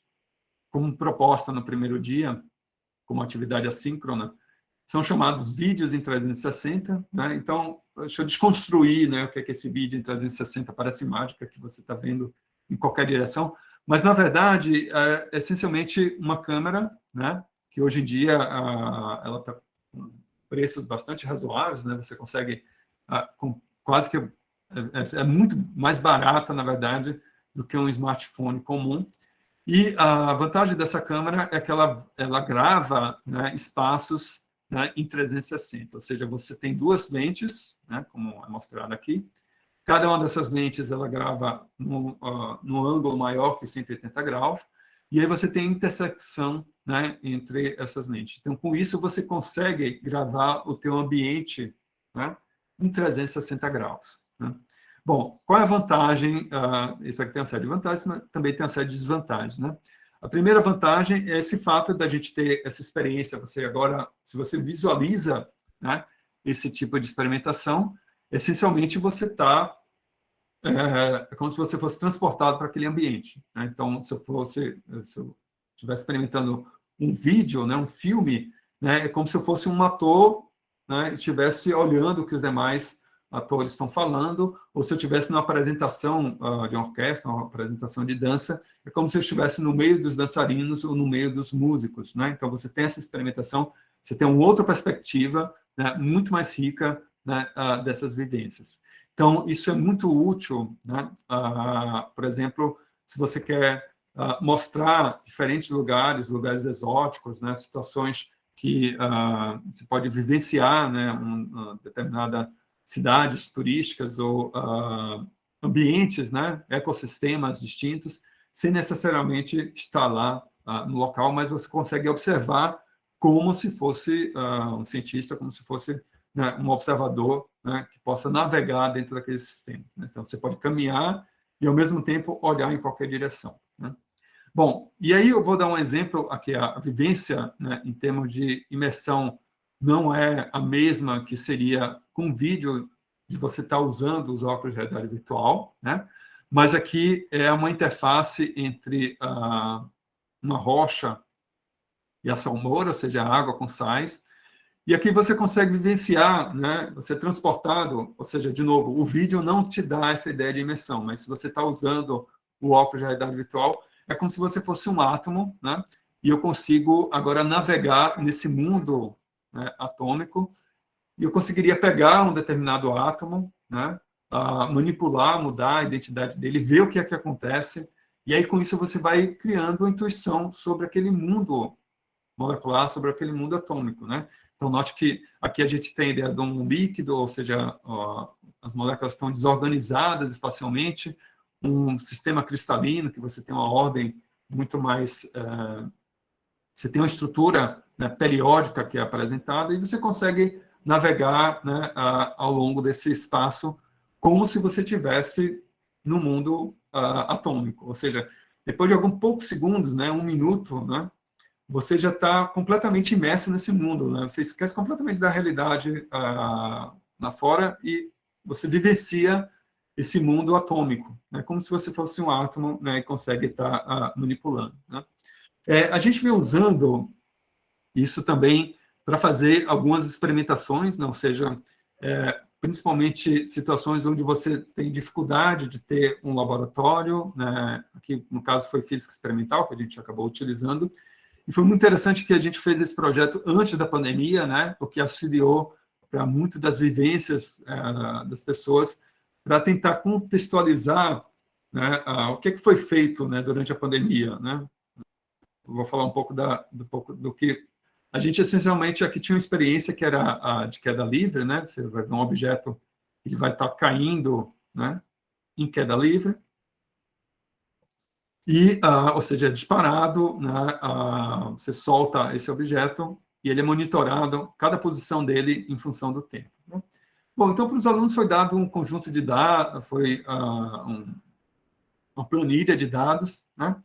como proposta no primeiro dia, como atividade assíncrona, são chamados vídeos em 360, né? Então, deixa eu desconstruir, né, o que é esse vídeo em 360, parece mágica, que você está vendo em qualquer direção, mas, na verdade, é essencialmente uma câmera, né, que hoje em dia ela está com preços bastante razoáveis, né? Você consegue, com quase que é muito mais barata, na verdade, do que um smartphone comum. E a vantagem dessa câmera é que ela grava, né, espaços, né, em 360, ou seja, você tem duas lentes, né, como é mostrado aqui. Cada uma dessas lentes ela grava num ângulo maior que 180 graus, e aí você tem intersecção, né, entre essas lentes. Então, com isso, você consegue gravar o teu ambiente, né, em 360 graus, né? Bom, qual é a vantagem? Isso aqui tem uma série de vantagens, mas também tem uma série de desvantagens, né? A primeira vantagem é esse fato da gente ter essa experiência. Você agora, se você visualiza, né, esse tipo de experimentação, essencialmente você está como se você fosse transportado para aquele ambiente, né? Então, se eu estivesse experimentando um vídeo, né, um filme, né, é como se eu fosse um ator, né, e estivesse olhando o que os demais atores estão falando, ou se eu estivesse numa apresentação de uma orquestra, uma apresentação de dança, é como se eu estivesse no meio dos dançarinos ou no meio dos músicos, né? Então, você tem essa experimentação, você tem uma outra perspectiva, né, muito mais rica, né, dessas vivências. Então, isso é muito útil, né? Por exemplo, se você quer mostrar diferentes lugares exóticos, né? Situações que você pode vivenciar, né? Uma determinada cidades turísticas ou ambientes, né? Ecossistemas distintos, sem necessariamente estar lá no local, mas você consegue observar como se fosse um cientista, como se fosse, né, um observador, né, que possa navegar dentro daquele sistema, né? Então, você pode caminhar e, ao mesmo tempo, olhar em qualquer direção, né? Bom, e aí eu vou dar um exemplo aqui. A vivência, né, em termos de imersão, não é a mesma que seria com vídeo, de você estar usando os óculos de realidade virtual, né? Mas aqui é uma interface entre uma rocha e a salmoura, ou seja, a água com sais. E aqui você consegue vivenciar, né? Você é transportado, ou seja, de novo, o vídeo não te dá essa ideia de imersão, mas se você está usando o óculos de realidade virtual, é como se você fosse um átomo, né? E eu consigo agora navegar nesse mundo, né, atômico, e eu conseguiria pegar um determinado átomo, né, manipular, mudar a identidade dele, ver o que é que acontece, e aí com isso você vai criando uma intuição sobre aquele mundo molecular, sobre aquele mundo atômico, né? Então, note que aqui a gente tem a ideia de um líquido, ou seja, as moléculas estão desorganizadas espacialmente, um sistema cristalino, que você tem uma ordem muito mais... você tem uma estrutura, né, periódica que é apresentada, e você consegue navegar, né, ao longo desse espaço como se você estivesse no mundo atômico. Ou seja, depois de alguns poucos segundos, né, 1 minuto, né, você já está completamente imerso nesse mundo, né? Você esquece completamente da realidade lá fora e você vivencia esse mundo atômico, né? Como se você fosse um átomo, né? E consegue estar manipulando, né? A gente vem usando isso também para fazer algumas experimentações, né? Ou seja, principalmente situações onde você tem dificuldade de ter um laboratório, né? Aqui, no caso, foi física experimental, que a gente acabou utilizando. E foi muito interessante que a gente fez esse projeto antes da pandemia, né? O que auxiliou para muitas das vivências das pessoas, para tentar contextualizar, né, o que foi feito, né, durante a pandemia, né? Eu vou falar um pouco do que a gente essencialmente aqui tinha uma experiência que era de queda livre, né? Você vai ver um objeto que vai estar caindo, né, em queda livre. E, ou seja, é disparado, né, você solta esse objeto e ele é monitorado, cada posição dele em função do tempo. Né? Bom, então, para os alunos foi dado um conjunto de dados, foi uma planilha de dados, né,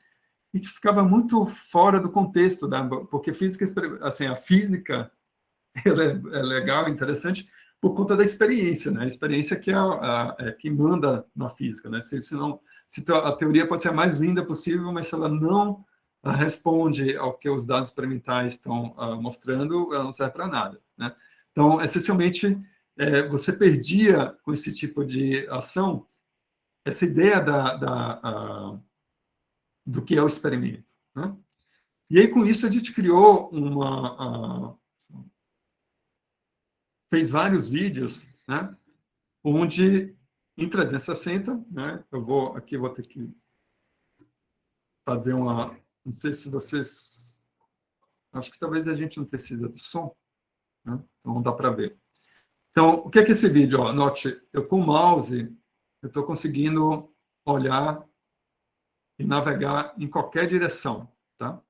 e que ficava muito fora do contexto, porque física, assim, a física ela é legal, interessante, por conta da experiência, né? A experiência que é que manda na física, né? Se a teoria pode ser a mais linda possível, mas se ela não responde ao que os dados experimentais estão mostrando, ela não serve para nada, né? Então, essencialmente, você perdia com esse tipo de ação essa ideia do que é o experimento, né? E aí, com isso, a gente criou fez vários vídeos, né, onde em 360, né, vou ter que fazer não sei se vocês, acho que talvez a gente não precisa do som, né, então não dá para ver. Então, o que é esse vídeo? Ó, note, eu com o mouse, eu estou conseguindo olhar e navegar em qualquer direção, tá?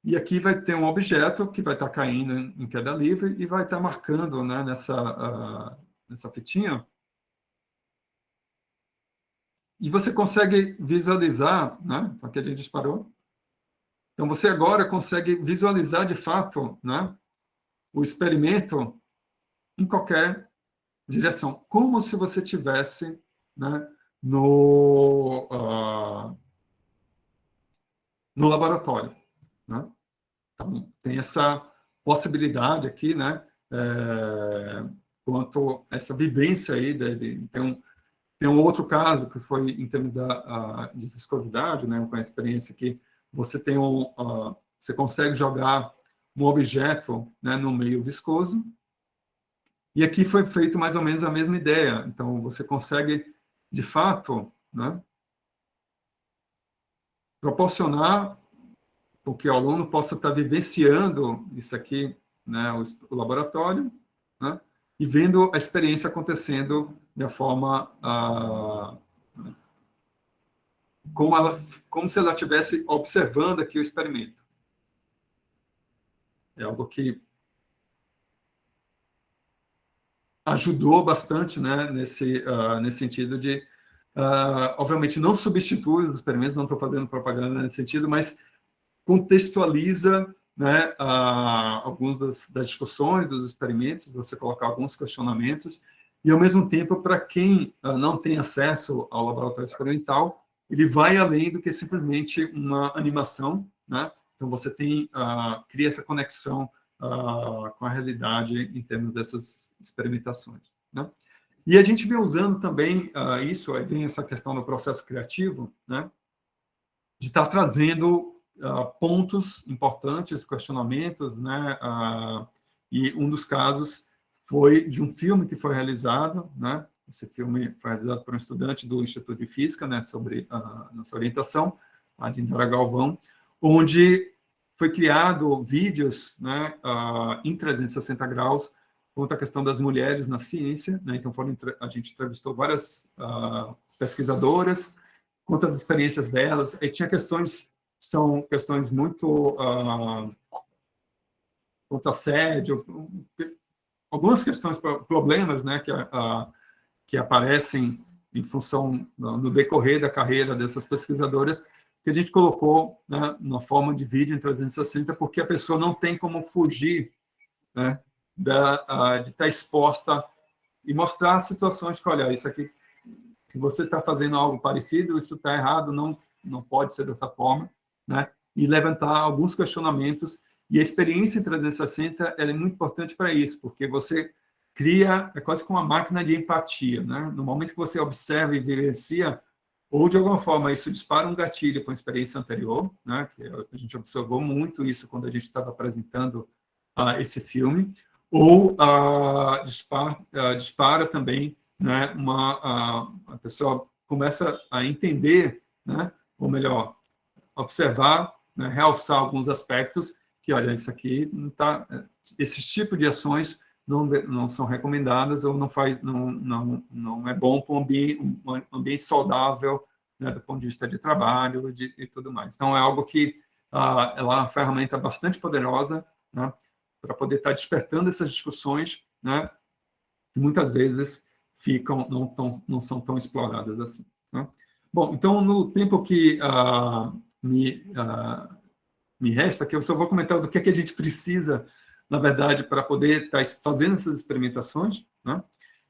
E aqui vai ter um objeto que vai estar caindo em queda livre e vai estar marcando, né, nessa fitinha. E você consegue visualizar, né? Aqui a gente disparou. Então, você agora consegue visualizar, de fato, né, o experimento em qualquer direção, como se você tivesse, né, no laboratório, né? Então, tem essa possibilidade aqui, né, quanto a essa vivência aí, tem um outro caso que foi em termos de viscosidade, né, com a experiência que você tem você consegue jogar um objeto, né, no meio viscoso, e aqui foi feito mais ou menos a mesma ideia. Então, você consegue, de fato, né, proporcionar com que o aluno possa estar vivenciando isso aqui, né, o laboratório, né, e vendo a experiência acontecendo de forma como se ela estivesse observando aqui o experimento. É algo que ajudou bastante, né, nesse sentido de, obviamente, não substitui os experimentos, não estou fazendo propaganda nesse sentido, mas contextualiza, né, algumas das discussões, dos experimentos, você colocar alguns questionamentos, e, ao mesmo tempo, para quem não tem acesso ao laboratório experimental, ele vai além do que simplesmente uma animação, né? Então, você cria essa conexão com a realidade em termos dessas experimentações, né? E a gente vem usando também isso, aí vem essa questão do processo criativo, né? De estar trazendo pontos importantes, questionamentos, né? E um dos casos foi de um filme que foi realizado, né? Esse filme foi realizado por um estudante do Instituto de Física, né? Sobre a nossa orientação, a de Indara Galvão, onde foi criado vídeos, né? Em 360 graus quanto à questão das mulheres na ciência, né? Então a gente entrevistou várias pesquisadoras, quanto às experiências delas, e tinha são questões muito quanto a assédio, algumas questões, problemas, né, que aparecem em função no decorrer da carreira dessas pesquisadoras, que a gente colocou, né, na forma de vídeo em 360, porque a pessoa não tem como fugir, né, de estar exposta e mostrar situações que, olha, isso aqui, se você está fazendo algo parecido, isso está errado, não pode ser dessa forma, né? E levantar alguns questionamentos. E a experiência em 360 ela é muito importante para isso, porque você cria, é quase como uma máquina de empatia, né? No momento que você observa e vivencia, ou de alguma forma isso dispara um gatilho para uma experiência anterior, né? Que a gente observou muito isso quando a gente estava apresentando esse filme, ou dispara também, né, a pessoa começa a entender, né, ou melhor, observar, né, realçar alguns aspectos que, olha, isso aqui não tá, esses tipos de ações não são recomendadas ou não é bom para um ambiente saudável, né, do ponto de vista de trabalho e tudo mais. Então, é algo que ela é uma ferramenta bastante poderosa, né, para poder estar despertando essas discussões, né, que muitas vezes não são tão exploradas assim. Né? Bom, então, no tempo que me resta, que eu só vou comentar do que é que a gente precisa, na verdade, para poder estar fazendo essas experimentações. Né?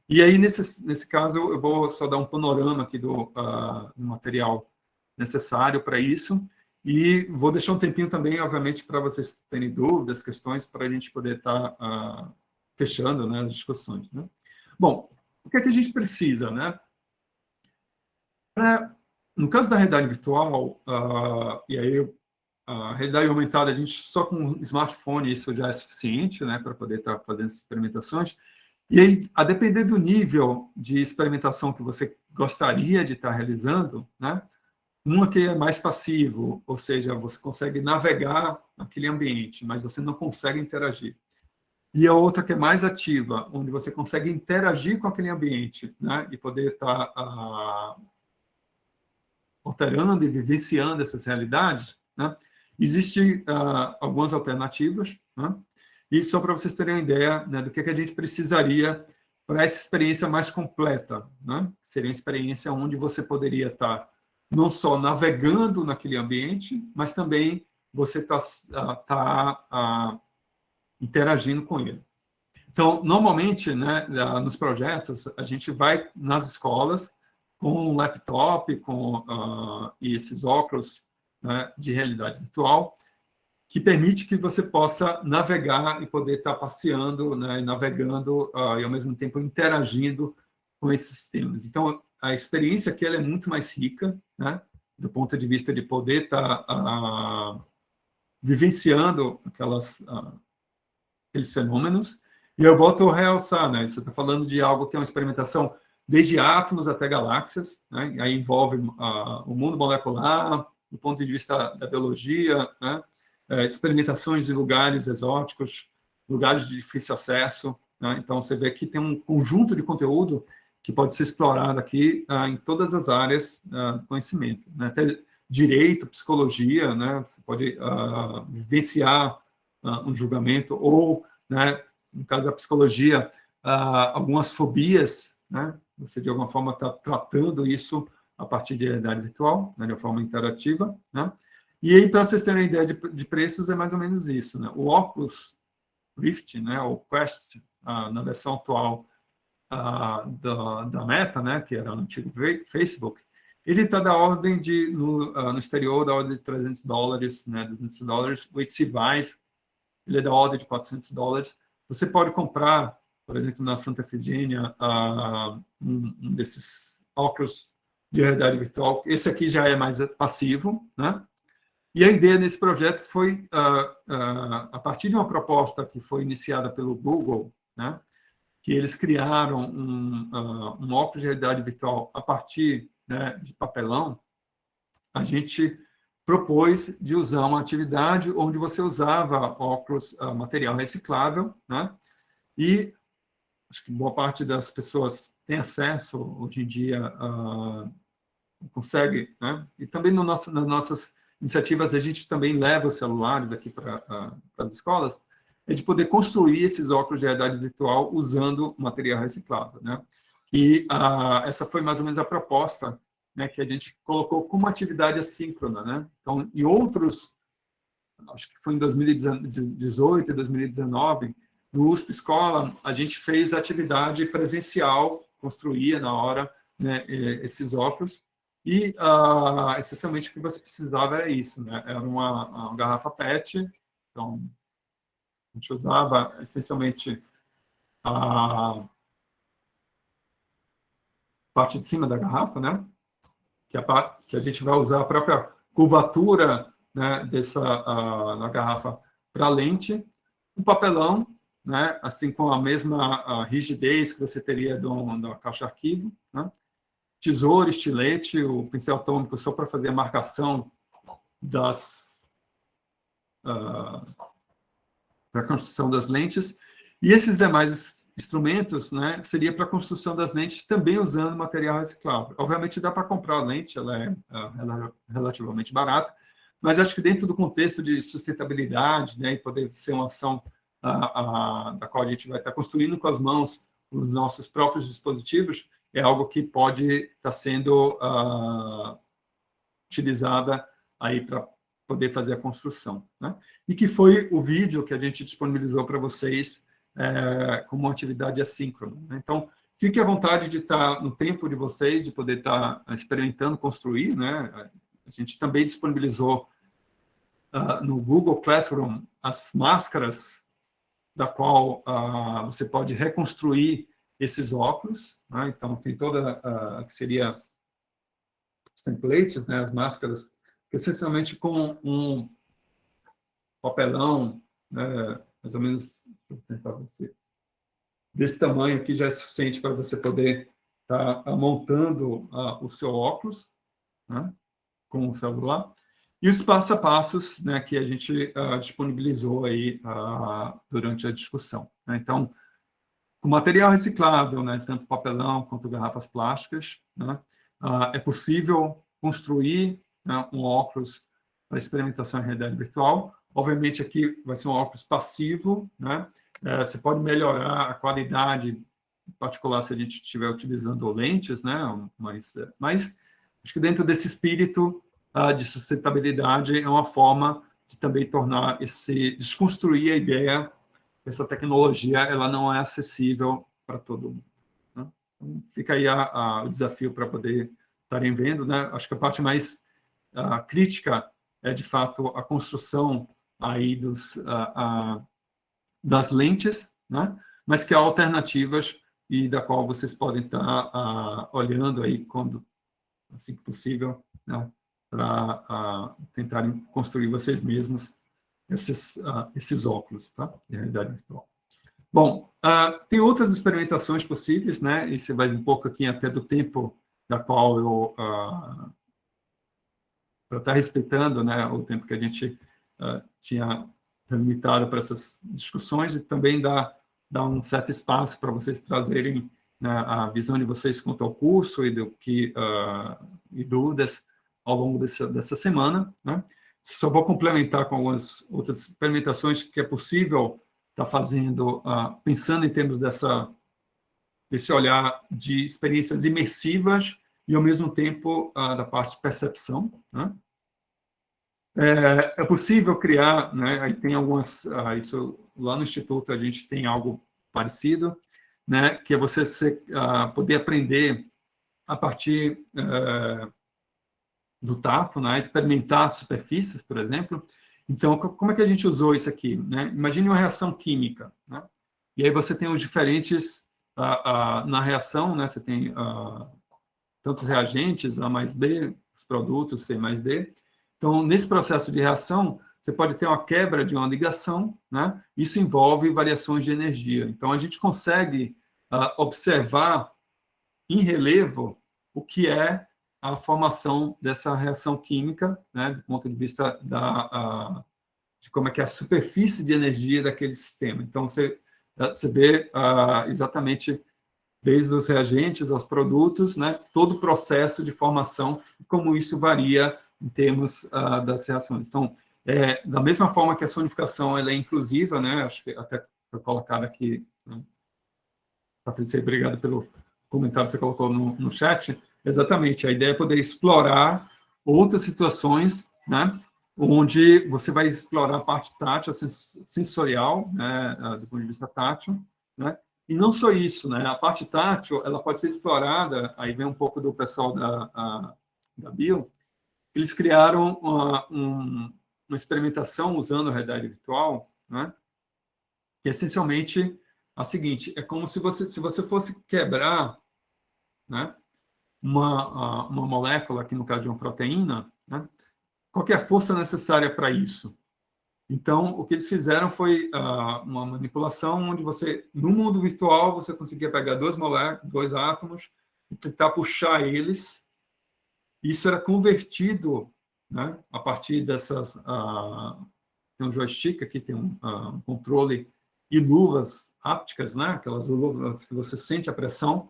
E aí, nesse caso, eu vou só dar um panorama aqui do material necessário para isso, e vou deixar um tempinho também, obviamente, para vocês terem dúvidas, questões, para a gente poder estar fechando, né, as discussões. Né? Bom, o que é que a gente precisa? Né? No caso da realidade virtual, e aí a realidade aumentada, a gente só com um smartphone isso já é suficiente, né, para poder estar fazendo essas experimentações. E aí, a depender do nível de experimentação que você gostaria de estar realizando, né, uma que é mais passivo, ou seja, você consegue navegar naquele ambiente, mas você não consegue interagir. E a outra que é mais ativa, onde você consegue interagir com aquele ambiente, né, e poder estar alterando e vivenciando essas realidades, né? Existem algumas alternativas, né? E só para vocês terem uma ideia, né, do que a gente precisaria para essa experiência mais completa, né? Seria uma experiência onde você poderia estar não só navegando naquele ambiente, mas também você tá interagindo com ele. Então, normalmente, né, nos projetos, a gente vai nas escolas com um laptop, com esses óculos, né, de realidade virtual, que permite que você possa navegar e poder estar passeando, né, e navegando e, ao mesmo tempo, interagindo com esses sistemas. Então, a experiência aqui ela é muito mais rica, né, do ponto de vista de poder estar vivenciando aqueles fenômenos. E eu volto a realçar, né? Você está falando de algo que é uma experimentação desde átomos até galáxias, né? Aí envolve o mundo molecular, do ponto de vista da biologia, né? Experimentações em lugares exóticos, lugares de difícil acesso. Né? Então, você vê que tem um conjunto de conteúdo que pode ser explorado aqui em todas as áreas do conhecimento. Né? Até direito, psicologia, né? Você pode vivenciar um julgamento, ou, né, no caso da psicologia, algumas fobias, né? Você, de alguma forma, está tratando isso a partir de realidade virtual, né, de uma forma interativa. Né? E aí, para vocês terem uma ideia de preços, é mais ou menos isso. Né? O Oculus Rift, né, o Quest, na versão atual da Meta, né, que era o antigo Facebook, ele está da ordem no exterior, da ordem de $300, né, $200. O HTC Vive, ele é da ordem de $400. Você pode comprar, por exemplo, na Santa Efigênia, um desses óculos de realidade virtual. Esse aqui já é mais passivo, né? E a ideia desse projeto foi, a partir de uma proposta que foi iniciada pelo Google, né? Que eles criaram um óculos de realidade virtual a partir, né, de papelão. A gente propôs de usar uma atividade onde você usava óculos, material reciclável, né? E acho que boa parte das pessoas tem acesso hoje em dia, consegue, né? E também no nas nossas iniciativas a gente também leva os celulares aqui para as escolas, é de poder construir esses óculos de realidade virtual usando material reciclável, né? E essa foi mais ou menos a proposta, né, que a gente colocou como atividade assíncrona, né? Então, em outros, acho que foi em 2018 e 2019, no USP Escola, a gente fez atividade presencial, construía na hora, né, esses óculos, e essencialmente o que você precisava era isso, né? Era uma garrafa PET, então a gente usava essencialmente a parte de cima da garrafa, né? Que a gente vai usar a própria curvatura, né, na garrafa para lente, o papelão, né, assim com a mesma rigidez que você teria da caixa arquivo, né? Tesoura, estilete, o pincel atômico só para fazer a marcação da construção das lentes, e esses demais instrumentos, né, seria para a construção das lentes também usando material reciclável. Obviamente dá para comprar a lente, ela é relativamente barata, mas acho que dentro do contexto de sustentabilidade, né, e poder ser uma ação da qual a gente vai estar construindo com as mãos os nossos próprios dispositivos, é algo que pode estar sendo utilizada aí para poder fazer a construção, né? E que foi o vídeo que a gente disponibilizou para vocês como uma atividade assíncrona, né? Então, fique à vontade de estar no tempo de vocês, de poder estar experimentando construir, né? A gente também disponibilizou no Google Classroom as máscaras da qual você pode reconstruir esses óculos, né? Então, tem toda que seria os templates, né? As máscaras, que essencialmente com um papelão, né? Mais ou menos, vou tentar você, desse tamanho aqui já é suficiente para você poder estar montando o seu óculos, né? Com o celular. E os passo a passos, né, que a gente disponibilizou aí durante a discussão, né? Então, com material reciclável, né, tanto papelão quanto garrafas plásticas, né, é possível construir, né, um óculos para experimentação em realidade virtual. Obviamente, aqui vai ser um óculos passivo, né? Você pode melhorar a qualidade, em particular se a gente estiver utilizando lentes, né? Mas acho que dentro desse espírito de sustentabilidade é uma forma de também tornar desconstruir a ideia que essa tecnologia ela não é acessível para todo mundo, né? Então, fica aí o desafio para poder estarem vendo, né? Acho que a parte mais crítica é, de fato, a construção aí das lentes, né? Mas que há alternativas e da qual vocês podem estar olhando aí quando, assim que possível, né? Para tentarem construir vocês mesmos esses óculos, tá? De realidade virtual. Bom, tem outras experimentações possíveis, né? E você vai um pouco aqui até do tempo da qual eu para estar respeitando, né, o tempo que a gente tinha limitado para essas discussões e também dar um certo espaço para vocês trazerem, né, a visão de vocês quanto ao curso e dúvidas ao longo dessa semana, né? Só vou complementar com algumas outras experimentações que é possível estar fazendo, pensando em termos desse olhar de experiências imersivas e, ao mesmo tempo, da parte de percepção, né? É possível criar, né? Aí tem algumas, isso lá no Instituto a gente tem algo parecido, né? Que é você poder aprender a partir do tato, né? Experimentar superfícies, por exemplo. Então, como é que a gente usou isso aqui, né? Imagine uma reação química, né? E aí você tem os diferentes, na reação, né? Você tem tantos reagentes, A mais B, os produtos, C mais D. Então, nesse processo de reação, você pode ter uma quebra de uma ligação, né? Isso envolve variações de energia. Então, a gente consegue observar em relevo o que é a formação dessa reação química, né? Do ponto de vista de como é que é a superfície de energia daquele sistema. Então, você vê exatamente desde os reagentes aos produtos, né, todo o processo de formação e como isso varia em termos das reações. Então, da mesma forma que a sonificação ela é inclusiva, né, acho que até foi colocado aqui, né, Patrícia, obrigado pelo comentário que você colocou no chat, exatamente, a ideia é poder explorar outras situações, né, onde você vai explorar a parte tátil, sensorial, né, do ponto de vista tátil, né, e não só isso, né? A parte tátil, ela pode ser explorada, aí vem um pouco do pessoal da Bio, eles criaram uma experimentação usando a realidade virtual, né? Que é essencialmente a seguinte, é como se você fosse quebrar, né? Uma molécula, aqui no caso de uma proteína, né? Qual que é a força necessária para isso? Então, o que eles fizeram foi uma manipulação onde você, no mundo virtual, você conseguia pegar dois átomos e tentar puxar eles. Isso era convertido, né, a partir dessas... tem um joystick aqui, tem um controle e luvas ápticas, né, aquelas luvas que você sente a pressão.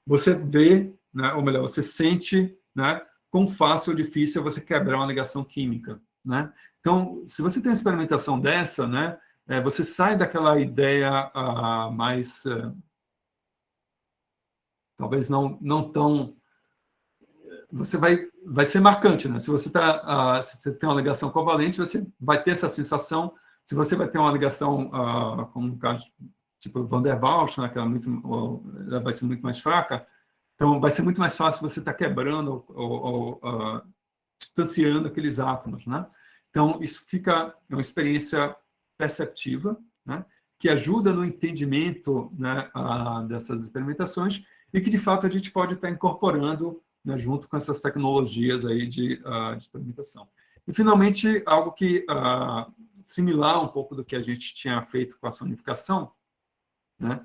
Você vê, né, ou melhor, você sente, né, quão fácil ou difícil é você quebrar uma ligação química, né? Então, se você tem uma experimentação dessa, né, você sai daquela ideia mais, talvez não tão... Você vai ser marcante, né? Se você se você tem uma ligação covalente, você vai ter essa sensação. Se você vai ter uma ligação, como no caso, tipo Van der Waals, né, que ela vai ser muito mais fraca, então vai ser muito mais fácil você estar quebrando ou distanciando aqueles átomos, né? Então, isso fica uma experiência perceptiva, né, que ajuda no entendimento, né, dessas experimentações e que, de fato, a gente pode estar incorporando, né, junto com essas tecnologias aí de experimentação. E, finalmente, algo que similar um pouco do que a gente tinha feito com a sonificação, né,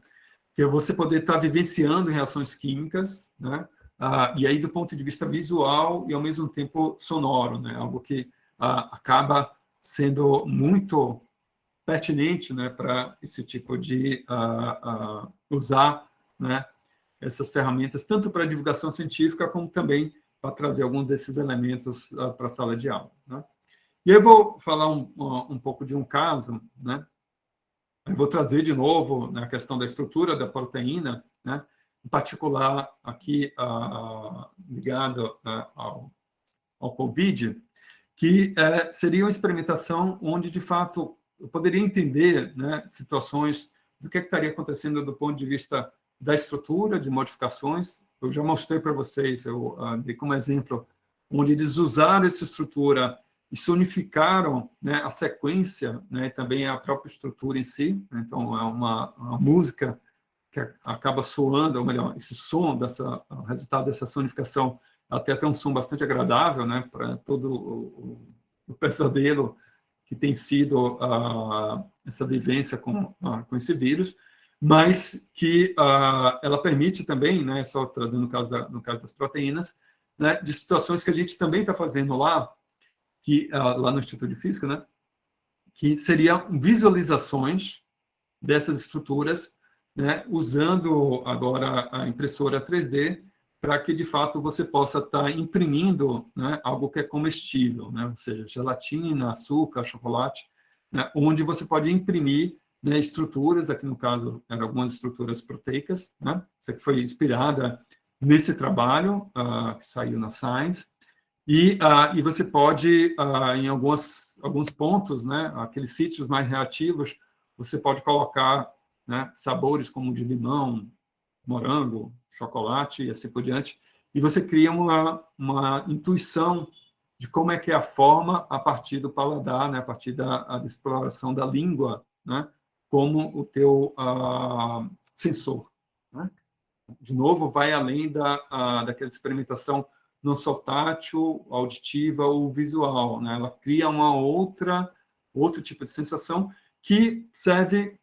que é você poder estar vivenciando reações químicas, né, e aí do ponto de vista visual e, ao mesmo tempo, sonoro, né, algo que acaba sendo muito pertinente, né, para esse tipo de usar, né, essas ferramentas, tanto para divulgação científica, como também para trazer alguns desses elementos para a sala de aula, né? E eu vou falar um pouco de um caso, né? Eu vou trazer de novo, né, a questão da estrutura da proteína, né? Em particular aqui ligado ao COVID, que seria uma experimentação onde, de fato, eu poderia entender, né, situações do que estaria acontecendo do ponto de vista da estrutura, de modificações. Eu já mostrei para vocês, eu dei como exemplo, onde eles usaram essa estrutura e sonificaram, né, a sequência, né, e também a própria estrutura em si. Então, é uma música que acaba soando, ou melhor, esse som, o resultado dessa sonificação, até um som bastante agradável, né, para todo o pesadelo que tem sido essa vivência com esse vírus, mas que ela permite também, né, só trazendo no caso das proteínas, né, de situações que a gente também está fazendo lá, lá no Instituto de Física, né, que seriam visualizações dessas estruturas, né, usando agora a impressora 3D, para que, de fato, você possa estar imprimindo, né, algo que é comestível, né, ou seja, gelatina, açúcar, chocolate, né, onde você pode imprimir, né, estruturas, aqui no caso eram algumas estruturas proteicas, né, essa que foi inspirada nesse trabalho que saiu na Science, e você pode, em alguns pontos, né, aqueles sítios mais reativos, você pode colocar, né, sabores como de limão, morango, chocolate e assim por diante, e você cria uma intuição de como é que é a forma a partir do paladar, né, a partir da exploração da língua, né, como o teu sensor, né? De novo, vai além daquela experimentação não só tátil, auditiva ou visual, né? Ela cria outro tipo de sensação que serve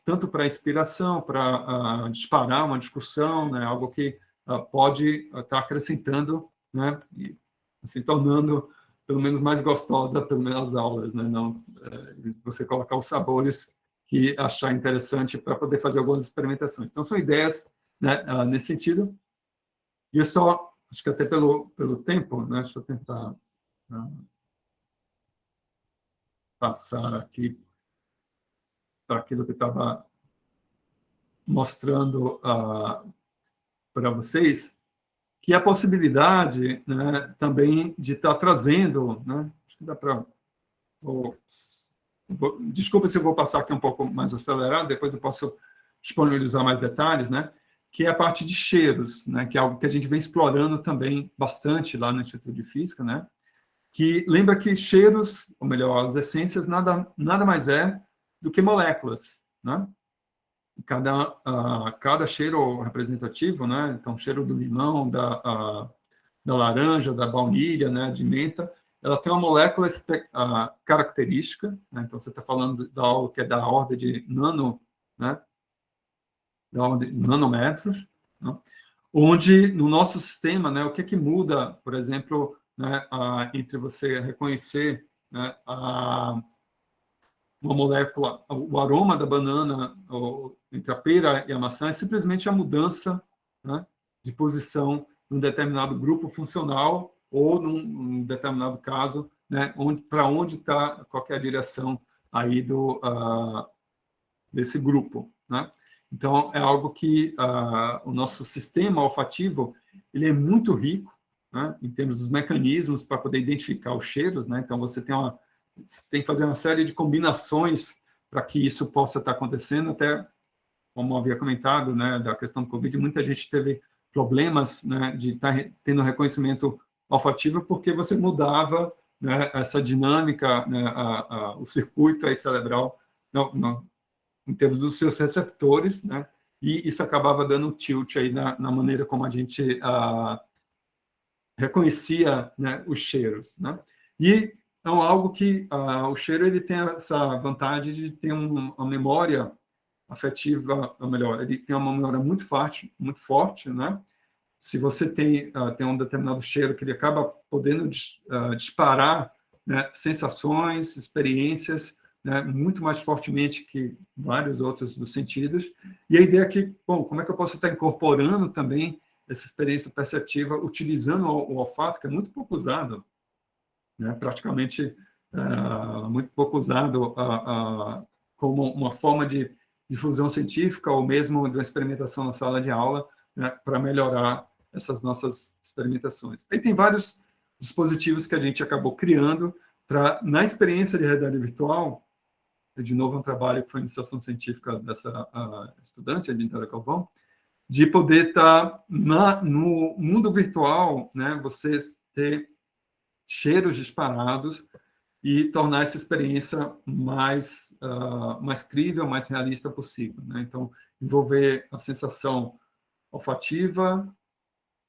tanto para inspiração, para disparar uma discussão, né? Algo que pode estar acrescentando, né? E, assim, tornando pelo menos mais gostosa, pelo menos as aulas, né? Não você colocar os sabores que achar interessante para poder fazer algumas experimentações. Então, são ideias, né, nesse sentido. E eu só, acho que até pelo tempo, né? Deixa eu tentar passar aqui para aquilo que eu estava mostrando para vocês, que é a possibilidade, né, também de estar trazendo, né, acho que dá para... Desculpa se eu vou passar aqui um pouco mais acelerado, depois eu posso disponibilizar mais detalhes, né, que é a parte de cheiros, né, que é algo que a gente vem explorando também bastante lá no Instituto de Física, né, que lembra que cheiros, ou melhor, as essências, nada mais é do que moléculas, né? Cada cheiro representativo, né? Então, cheiro do limão, da laranja, da baunilha, né? De menta, ela tem uma molécula característica, né? Então, você está falando de algo que é da ordem de né? Da ordem de nanômetros, né? Onde, no nosso sistema, né? O que muda, por exemplo, né? Entre você reconhecer, né? Uma molécula, o aroma da banana, entre a pera e a maçã, é simplesmente a mudança, né, de posição num determinado grupo funcional ou num determinado caso, né, para onde está qualquer direção aí desse grupo, né? Então, é algo que o nosso sistema olfativo ele é muito rico, né, em termos dos mecanismos para poder identificar os cheiros, né? Então, você tem que fazer uma série de combinações para que isso possa estar acontecendo. Até, como havia comentado, né, da questão do Covid, muita gente teve problemas, né, de estar tendo reconhecimento olfativo porque você mudava, né, essa dinâmica, né, o circuito aí cerebral em termos dos seus receptores, né, e isso acabava dando tilt aí na maneira como a gente reconhecia, né, os cheiros, né? E é algo que o cheiro ele tem essa vantagem de ter uma memória afetiva, ou melhor, ele tem uma memória muito forte, né? Se você tem um determinado cheiro que ele acaba podendo disparar, né, sensações, experiências, né, muito mais fortemente que vários outros dos sentidos. E a ideia é que, bom, como é que eu posso estar incorporando também essa experiência perceptiva utilizando o olfato, que é muito pouco usado, né? Praticamente muito pouco usado como uma forma de difusão científica ou mesmo de uma experimentação na sala de aula, né, para melhorar essas nossas experimentações. Aí tem vários dispositivos que a gente acabou criando na experiência de realidade virtual, de novo um trabalho que foi iniciação científica dessa estudante, a Dinara Calvão, de poder estar no mundo virtual, né, você ter cheiros disparados e tornar essa experiência mais crível, mais realista possível, né? Então, envolver a sensação olfativa,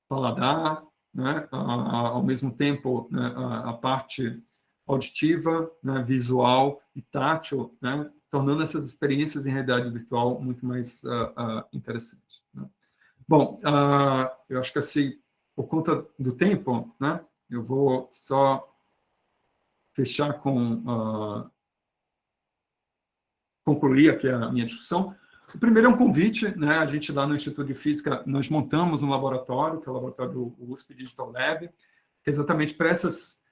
paladar, né, ao mesmo tempo, né, a parte auditiva, né, visual e tátil, né, tornando essas experiências em realidade virtual muito mais interessantes, né? Bom, eu acho que assim, por conta do tempo, né, eu vou só fechar concluir aqui a minha discussão. O primeiro é um convite, né? A gente lá no Instituto de Física, nós montamos um laboratório, que é o laboratório do USP Digital Lab, que é exatamente para essas...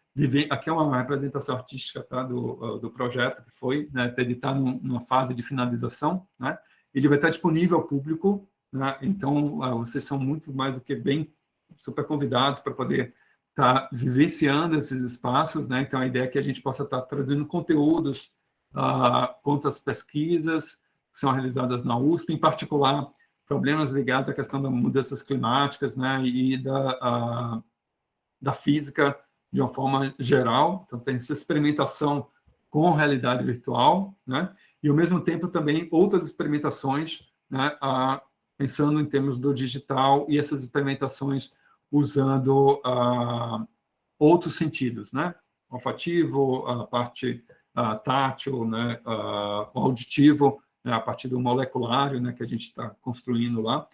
Aqui é uma representação artística, tá, do projeto que foi, né? Ele está numa fase de finalização, né? Ele vai estar disponível ao público, né? Então, vocês são muito mais do que bem super convidados para poder estar vivenciando esses espaços, né? Então, a ideia é que a gente possa estar trazendo conteúdos quanto às pesquisas que são realizadas na USP, em particular, problemas ligados à questão das mudanças climáticas, né, e da física de uma forma geral. Então, tem essa experimentação com realidade virtual, né, e, ao mesmo tempo, também outras experimentações, né, pensando em termos do digital, e essas experimentações usando outros sentidos, né? Olfativo, a parte tátil, né? O auditivo, né? A partir do moleculário, né? Que a gente está construindo lá.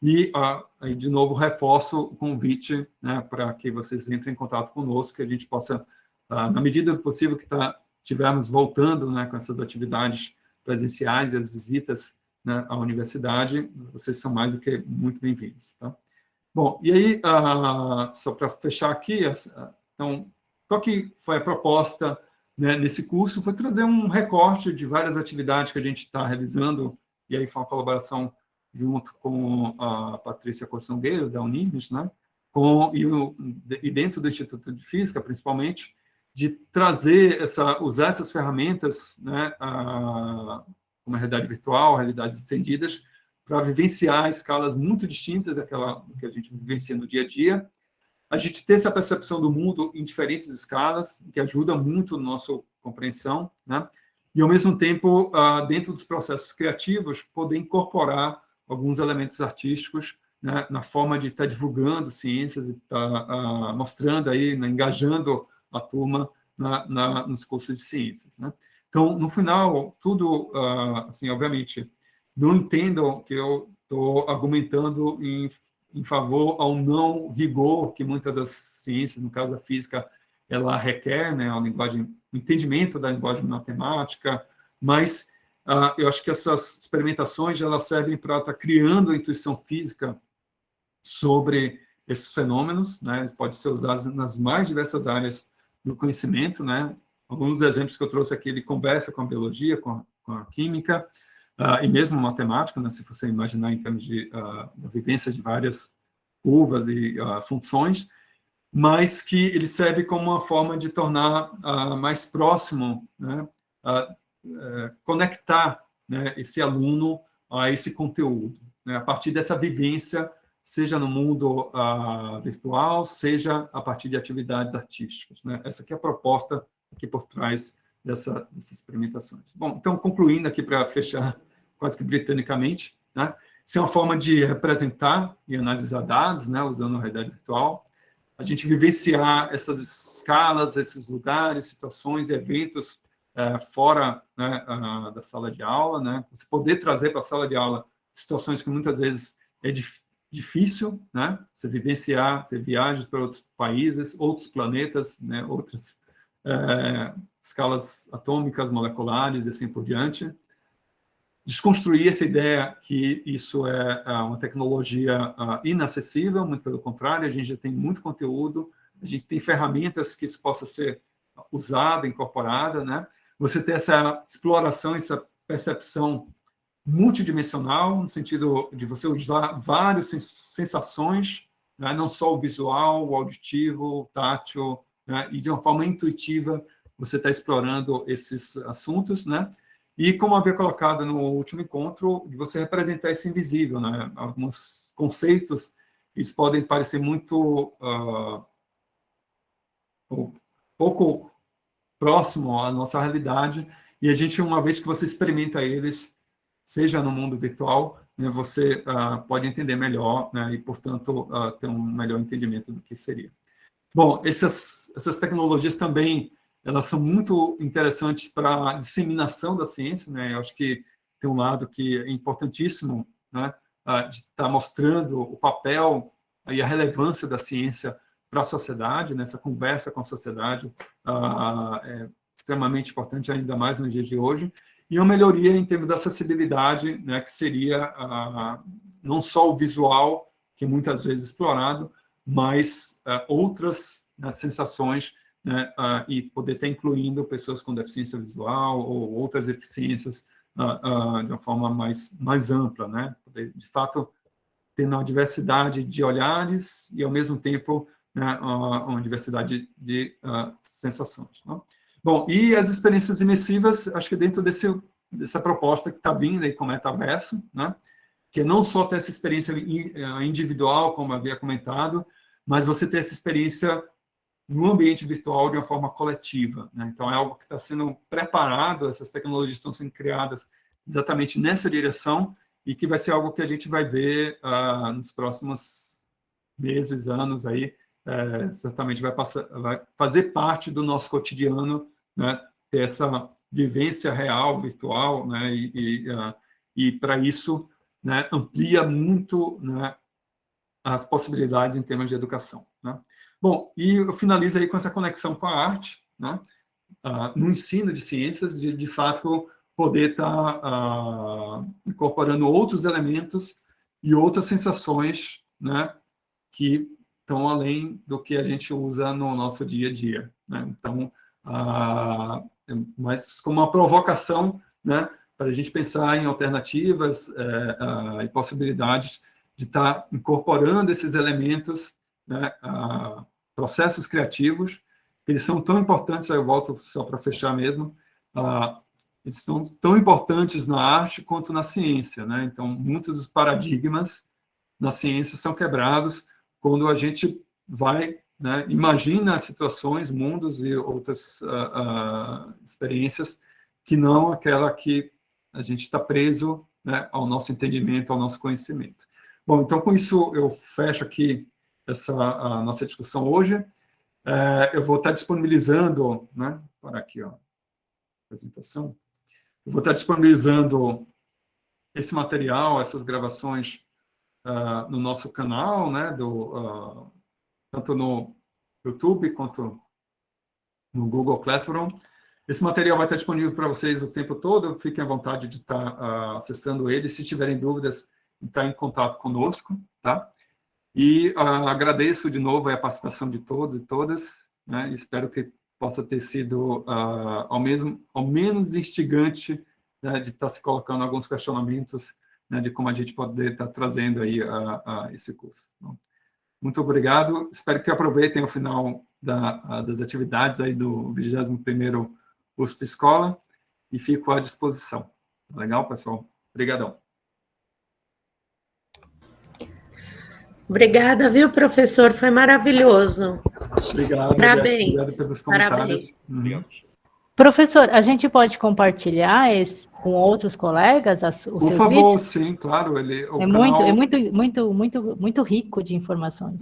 E, aí, de novo, reforço o convite, né? Para que vocês entrem em contato conosco, que a gente possa, na medida do possível que estivermos voltando, né? Com essas atividades presenciais e as visitas, né, à universidade, vocês são mais do que muito bem-vindos, tá? Bom, e aí, só para fechar aqui, então, qual que foi a proposta, né, nesse curso? Foi trazer um recorte de várias atividades que a gente está realizando, e aí foi uma colaboração junto com a Patrícia Corson-Gueiro, da Unimes, né, e dentro do Instituto de Física, principalmente, de trazer usar essas ferramentas, né, como a realidade virtual, realidades estendidas, para vivenciar escalas muito distintas daquela que a gente vivencia no dia a dia. A gente ter essa percepção do mundo em diferentes escalas, que ajuda muito a nossa compreensão, né? E, ao mesmo tempo, dentro dos processos criativos, poder incorporar alguns elementos artísticos, né, na forma de estar divulgando ciências e estar mostrando aí, né, engajando a turma nos cursos de ciências, né? Então, no final, tudo, assim, obviamente, não entendam que eu estou argumentando em favor ao não rigor que muitas das ciências, no caso da física, ela requer, né, o entendimento da linguagem matemática, mas eu acho que essas experimentações elas servem para estar criando a intuição física sobre esses fenômenos, né? Eles podem ser usados nas mais diversas áreas do conhecimento, né? Alguns exemplos que eu trouxe aqui, ele conversa com a biologia, com a química, e mesmo matemática, né? Se você imaginar em termos da vivência de várias curvas e funções, mas que ele serve como uma forma de tornar mais próximo, né? Conectar, né, esse aluno a esse conteúdo, né? A partir dessa vivência, seja no mundo virtual, seja a partir de atividades artísticas, né? Essa aqui é a proposta aqui por trás dessas experimentações. Bom, então, concluindo aqui para fechar quase que britanicamente, né? Isso é uma forma de representar e analisar dados, né, usando a realidade virtual. A gente vivenciar essas escalas, esses lugares, situações, eventos fora, né, da sala de aula, né? Você poder trazer para a sala de aula situações que muitas vezes é difícil, né? Você vivenciar, ter viagens para outros países, outros planetas, né? Outras escalas atômicas, moleculares e assim por diante. Desconstruir essa ideia que isso é uma tecnologia inacessível, muito pelo contrário, a gente já tem muito conteúdo, a gente tem ferramentas que isso possa ser usada, incorporada, né? Você ter essa exploração, essa percepção multidimensional, no sentido de você usar várias sensações, né? Não só o visual, o auditivo, o tátil, né? E de uma forma intuitiva você está explorando esses assuntos, né? E, como havia colocado no último encontro, de você representar esse invisível, né? Alguns conceitos, eles podem parecer muito pouco próximo à nossa realidade, e a gente, uma vez que você experimenta eles, seja no mundo virtual, né, você pode entender melhor, né, e, portanto, ter um melhor entendimento do que seria. Bom, essas tecnologias também, elas são muito interessantes para a disseminação da ciência, né? Eu acho que tem um lado que é importantíssimo, né, de estar mostrando o papel e a relevância da ciência para a sociedade, nessa conversa com a sociedade, é extremamente importante, ainda mais nos dias de hoje, e uma melhoria em termos da acessibilidade, né, que seria não só o visual, que é muitas vezes explorado, mas outras, né, sensações, né, e poder estar incluindo pessoas com deficiência visual ou outras deficiências de uma forma mais ampla, né? Poder, de fato, ter uma diversidade de olhares e, ao mesmo tempo, né, uma diversidade de sensações. Né? Bom, e as experiências imersivas, acho que dentro dessa proposta que está vindo aí com o metaverso, né? Que não só ter essa experiência individual, como havia comentado, mas você ter essa experiência no ambiente virtual de uma forma coletiva, né? Então, é algo que está sendo preparado, essas tecnologias estão sendo criadas exatamente nessa direção e que vai ser algo que a gente vai ver nos próximos meses, anos aí, certamente vai fazer parte do nosso cotidiano, né? Ter essa vivência real, virtual, né? E para isso, né, amplia muito, né, as possibilidades em termos de educação, né? Bom, e eu finalizo aí com essa conexão com a arte, né? No ensino de ciências, de fato, poder estar incorporando outros elementos e outras sensações, né, que estão além do que a gente usa no nosso dia a dia, né? Então, mas como uma provocação, né, para a gente pensar em alternativas e possibilidades de estar incorporando esses elementos, né, processos criativos, que eles são tão importantes, aí eu volto só para fechar mesmo, eles são tão importantes na arte quanto na ciência, né? Então, muitos dos paradigmas na ciência são quebrados quando a gente vai, né, imagina situações, mundos e outras experiências que não aquela que a gente está preso, né, ao nosso entendimento, ao nosso conhecimento. Bom, então, com isso, eu fecho aqui a nossa discussão hoje. Eu vou estar disponibilizando, né, para aqui, ó, apresentação, eu vou estar disponibilizando esse material, essas gravações no nosso canal, né, tanto no YouTube quanto no Google Classroom. Esse material vai estar disponível para vocês o tempo todo, fiquem à vontade de estar acessando ele, se tiverem dúvidas, estar em contato conosco, tá? E agradeço de novo a participação de todos e todas, né? Espero que possa ter sido ao menos instigante, né, de estar se colocando alguns questionamentos, né, de como a gente pode estar trazendo aí esse curso. Então, muito obrigado, espero que aproveitem o final das atividades aí do 21º USP Escola e fico à disposição. Legal, pessoal? Obrigadão. Obrigada, viu, professor? Foi maravilhoso. Obrigado, parabéns. Obrigado pelos comentários. Parabéns. Professor, a gente pode compartilhar com outros colegas os seus vídeos? Por favor, sim, claro. Muito rico de informações.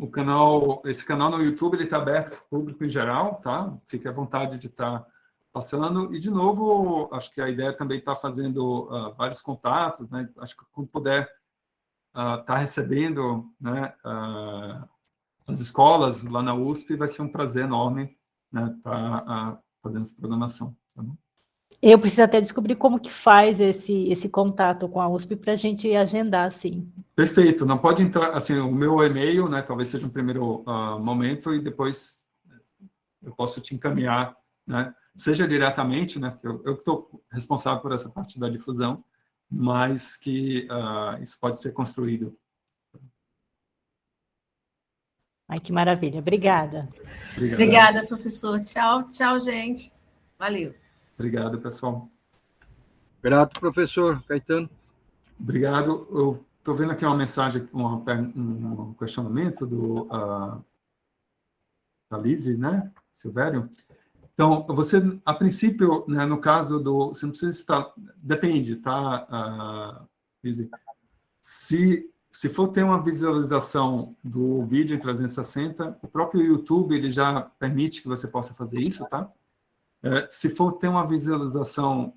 Esse canal no YouTube ele está aberto para o público em geral, tá? Fique à vontade de estar passando. E, de novo, acho que a ideia também está fazendo vários contatos, né? Acho que quando puder estar recebendo, né, as escolas lá na USP, vai ser um prazer enorme, né, estar fazendo essa programação. Tá bom? Eu preciso até descobrir como que faz esse contato com a USP para a gente agendar, sim. Perfeito. Não pode entrar, assim, o meu e-mail, né, talvez seja um primeiro momento, e depois eu posso te encaminhar, né, seja diretamente, né, porque eu estou responsável por essa parte da difusão, mas que isso pode ser construído. Ai, que maravilha. Obrigada. Obrigada, professor. Tchau, tchau, gente. Valeu. Obrigado, pessoal. Grato, professor Caetano. Obrigado. Eu estou vendo aqui uma mensagem, um questionamento da Lise, né, Silvério? Então, você, a princípio, né, no caso você não precisa estar, depende, tá, Lise? Se for ter uma visualização do vídeo em 360, o próprio YouTube ele já permite que você possa fazer isso, tá? Se for ter uma visualização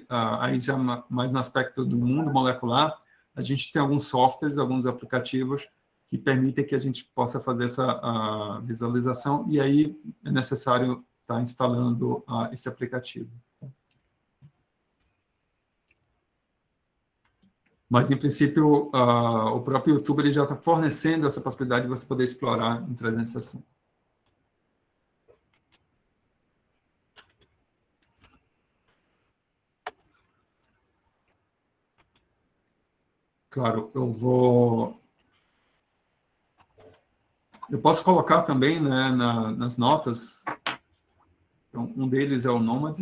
aí já mais no aspecto do mundo molecular, a gente tem alguns softwares, alguns aplicativos que permitem que a gente possa fazer essa visualização, e aí é necessário estar instalando esse aplicativo. Mas, em princípio, o próprio YouTube ele já está fornecendo essa possibilidade de você poder explorar em 360. Claro, eu posso colocar também, né, nas notas. Então, um deles é o Nomad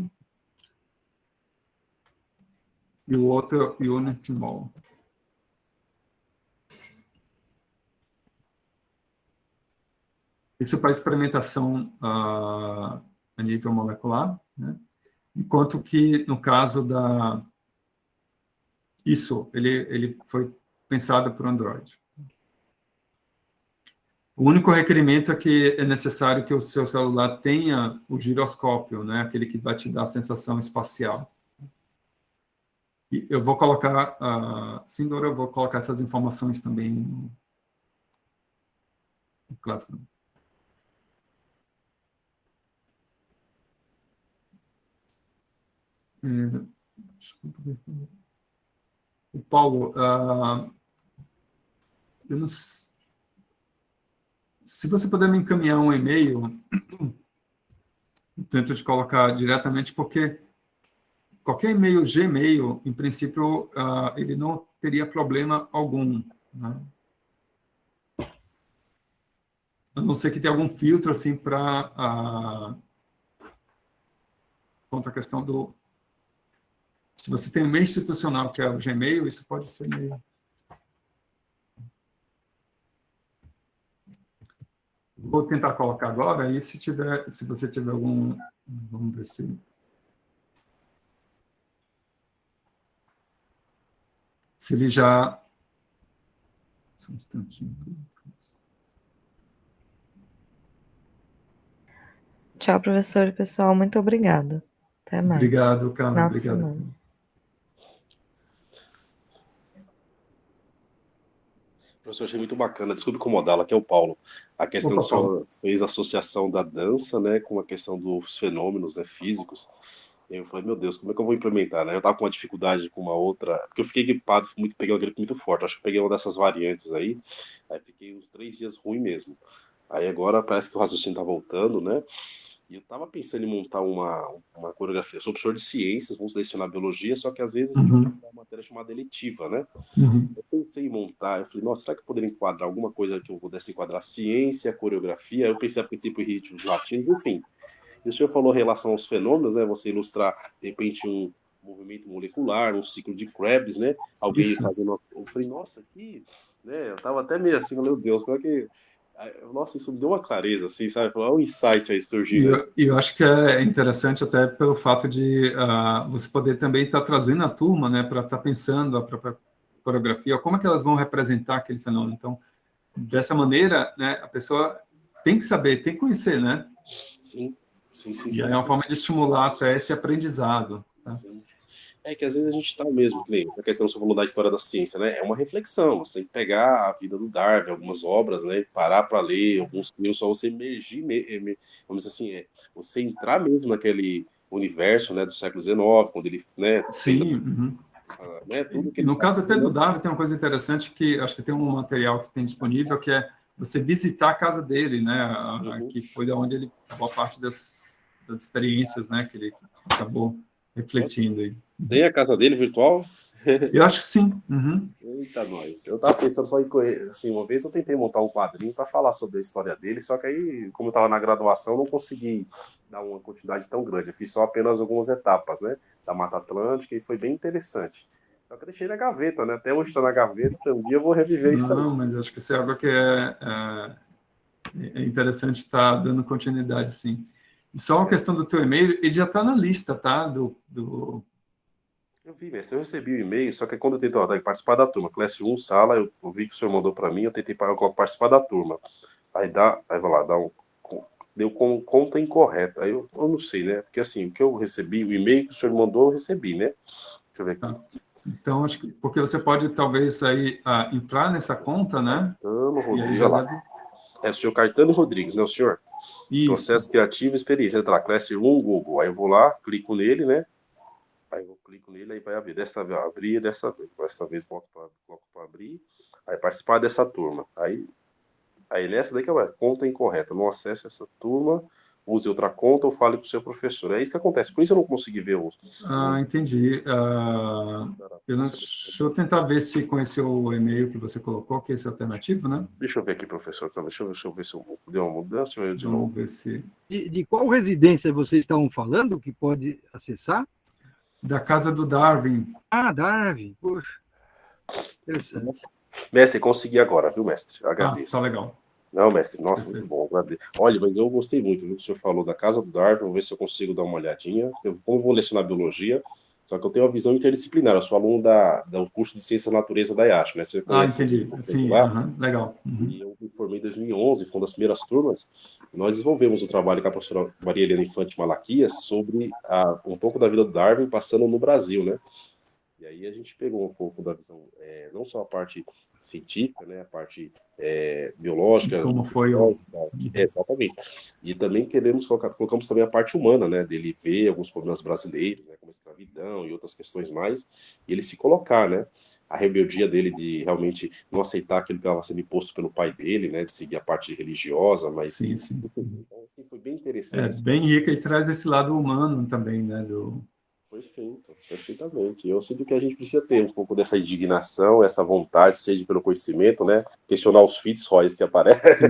e o outro é o Unity Mall. Isso para experimentação a nível molecular, né? Enquanto que, no caso da... Isso, ele foi pensado para o Android. O único requerimento é que é necessário que o seu celular tenha o giroscópio, né? Aquele que vai te dar a sensação espacial. E eu vou colocar, sim, Dora, eu vou colocar essas informações também no Classroom. O Paulo, eu não, se você puder me encaminhar um e-mail, eu tento te colocar diretamente, porque qualquer e-mail Gmail, em princípio, ele não teria problema algum, né? A não ser que tenha algum filtro assim para contra a questão do... Se você tem um e-mail institucional, que é o Gmail, isso pode ser meio... Vou tentar colocar agora, e se você tiver algum... Vamos ver se... Se ele já... Só um instantinho. Tchau, professor e pessoal. Muito obrigada. Até mais. Obrigado, Carla. Final de Obrigado. semana. Professor, achei muito bacana. Desculpe incomodá-lo, aqui é o Paulo. A questão Opa, que o senhor Paulo. fez a associação da dança, né, com a questão dos fenômenos, né, físicos. E aí eu falei, meu Deus, como é que eu vou implementar, né? Eu tava com uma dificuldade com uma outra, porque eu fiquei gripado, peguei uma gripe muito forte. Acho que eu peguei uma dessas variantes aí fiquei uns 3 dias ruim mesmo. Aí agora parece que o raciocínio tá voltando, né? E eu tava pensando em montar uma coreografia. Eu sou professor de ciências, vamos selecionar biologia, só que às vezes a gente vai ter uma matéria chamada eletiva, né? Eu pensei em montar, eu falei, nossa, será que eu poderia enquadrar alguma coisa que eu pudesse enquadrar ciência, coreografia? Eu pensei a princípio em ritmos latinos, enfim. E o senhor falou em relação aos fenômenos, né? Você ilustrar, de repente, um movimento molecular, um ciclo de Krebs, né? Alguém Isso. fazendo... Eu falei, nossa, aqui... Né? Eu tava até meio assim, meu Deus, como é que... Nossa, isso me deu uma clareza, assim, sabe? Olha um insight aí surgindo. E eu acho que é interessante até pelo fato de você poder também estar trazendo a turma, né, para estar pensando a própria coreografia, como é que elas vão representar aquele fenômeno. Então, dessa maneira, né, a pessoa tem que saber, tem que conhecer, né? Sim. E aí é uma forma de estimular até esse aprendizado. Tá? Sim. É que às vezes a gente está mesmo, que essa questão que você falou da história da ciência, né? É uma reflexão. Você tem que pegar a vida do Darwin, algumas obras, né? Parar para ler alguns livros, só você emergir, vamos dizer assim, você entrar mesmo naquele universo, né, do século XIX, quando ele, né, Sim. né, tudo que E no caso até do Darwin tem uma coisa interessante que acho que tem um material que tem disponível que é você visitar a casa dele, né? Que foi onde ele boa parte das experiências, né, que ele acabou refletindo aí. Tem a casa dele virtual? Eu acho que sim. Eita, nós. Eu tava pensando só em correr. Assim, uma vez eu tentei montar um quadrinho para falar sobre a história dele, só que aí, como eu tava na graduação, não consegui dar uma quantidade tão grande. Eu fiz só apenas algumas etapas, né? Da Mata Atlântica, e foi bem interessante. Só que eu deixei na gaveta, né? Até hoje está na gaveta, um dia eu vou reviver isso aí. Não, mas acho que isso é algo que é interessante estar dando continuidade, sim. E só uma questão do teu e-mail, ele já está na lista, tá? Eu vi, mestre, eu recebi o e-mail, só que quando eu tentei participar da turma, classe 1, sala, eu vi que o senhor mandou para mim, eu tentei participar da turma. Aí vai lá, deu com conta incorreta. Aí eu não sei, né? Porque assim, o que eu recebi, o e-mail que o senhor mandou, eu recebi, né? Deixa eu ver aqui. Tá. Então, acho que porque você pode talvez aí entrar nessa conta, né? Caetano Rodrigues, já olha lá. É o senhor Caetano Rodrigues, né, o senhor? Isso. Processo criativo e experiência. Entra lá, classe 1, Google. Aí eu vou lá, clico nele, né? Aí eu clico nele, aí vai abrir. Dessa vez abrir, dessa vez coloco para abrir. Aí participar dessa turma. Aí nessa daí que é conta incorreta. Não acesse essa turma, use outra conta ou fale com o seu professor. É isso que acontece. Por isso eu não consegui ver os... Entendi. Deixa eu tentar ver se com esse e-mail que você colocou, que é esse alternativo, né? Deixa eu ver aqui, professor. Então, deixa eu ver se eu deu uma mudança. De novo. Vamos ver se... De qual residência vocês estavam falando que pode acessar? Da casa do Darwin. Darwin. Poxa. Interessante. Mestre, consegui agora, viu, mestre? Agradeço. Tá legal. Não, mestre, nossa, muito bom. Olha, mas eu gostei muito, viu, que o senhor falou da casa do Darwin, vou ver se eu consigo dar uma olhadinha. Como vou lecionar biologia, só que eu tenho uma visão interdisciplinar, eu sou aluno do curso de Ciências da Natureza da IACH, né? Você conhece Entendi. Sim, lá? Legal. E eu me formei em 2011, foi uma das primeiras turmas, e nós desenvolvemos um trabalho com a professora Maria Helena Infante Malaquias sobre um pouco da vida do Darwin passando no Brasil, né? E aí a gente pegou um pouco da visão, não só a parte científica, né, a parte biológica, Como foi exatamente. E também colocamos também a parte humana, né, dele ver alguns problemas brasileiros, né, como a escravidão e outras questões mais, e ele se colocar, né, a rebeldia dele de realmente não aceitar aquilo que estava sendo imposto pelo pai dele, né, de seguir a parte religiosa, mas sim. então, assim, foi bem interessante. Bem rica e traz esse lado humano também, né? Perfeito, perfeitamente. Eu sinto que a gente precisa ter um pouco dessa indignação, essa vontade, seja pelo conhecimento, né? Questionar os Fitzroys que aparecem.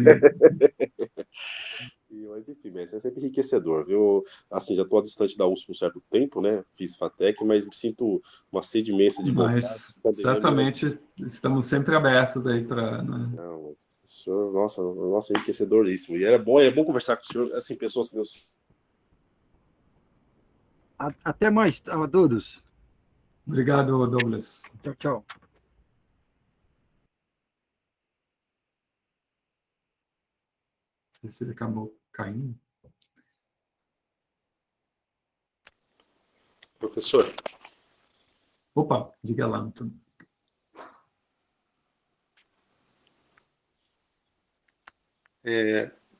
Mas enfim, é sempre enriquecedor, viu? Assim, já estou distante da USP por um certo tempo, né? Fiz FATEC, mas me sinto uma sede imensa de vontade. Mas certamente estamos sempre abertos aí para... Né? Não, o senhor, nossa, enriquecedoríssimo. E é bom conversar com o senhor, assim, pessoas que Deus... Até mais a todos. Obrigado, Douglas. Tchau, tchau. Não sei se ele acabou caindo. Professor. Opa, diga lá.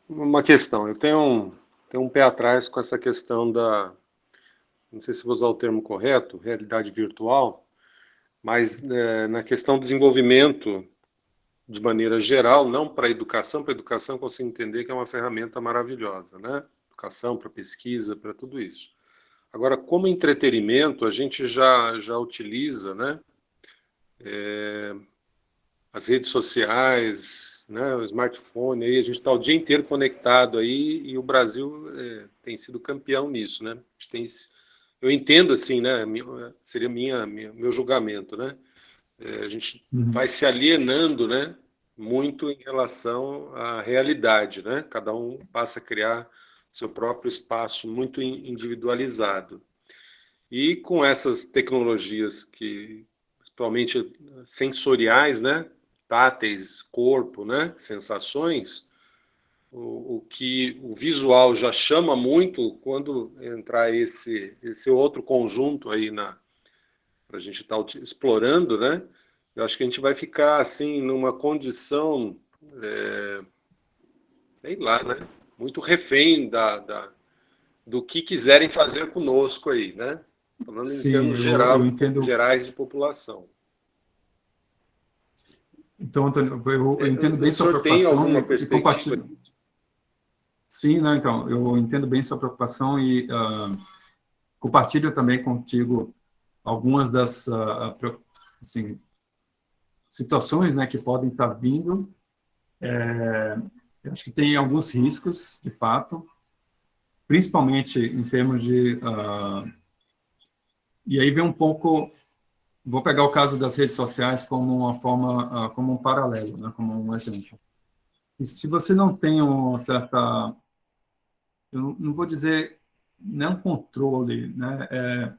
Uma questão. Eu tenho um pé atrás com essa questão não sei se vou usar o termo correto, realidade virtual, mas na questão do desenvolvimento de maneira geral, não para a educação eu consigo entender que é uma ferramenta maravilhosa, né? Educação, para pesquisa, para tudo isso. Agora, como entretenimento, a gente já utiliza, né? As redes sociais, né? O smartphone, aí a gente está o dia inteiro conectado aí e o Brasil tem sido campeão nisso, né? A gente eu entendo assim, né? Seria meu julgamento, né? A gente vai se alienando, né? Muito em relação à realidade, né? Cada um passa a criar seu próprio espaço muito individualizado. E com essas tecnologias que, principalmente sensoriais, né? Táteis, corpo, né? Sensações, o que o visual já chama muito, quando entrar esse outro conjunto aí para a gente estar explorando, né? Eu acho que a gente vai ficar assim numa condição, sei lá, né? Muito refém do que quiserem fazer conosco aí, né? Falando em termos gerais de população. Então, Antônio, eu entendo bem sua preocupação. Tem alguma perspectiva disso? Sim, não, então, eu entendo bem sua preocupação e compartilho também contigo algumas das assim, situações, né, que podem estar vindo. Eu acho que tem alguns riscos, de fato, principalmente em termos de... e aí vem um pouco... Vou pegar o caso das redes sociais como uma forma, como um paralelo, né, como um exemplo. E se você não tem uma certa... Eu não vou dizer... Não é um controle, né, é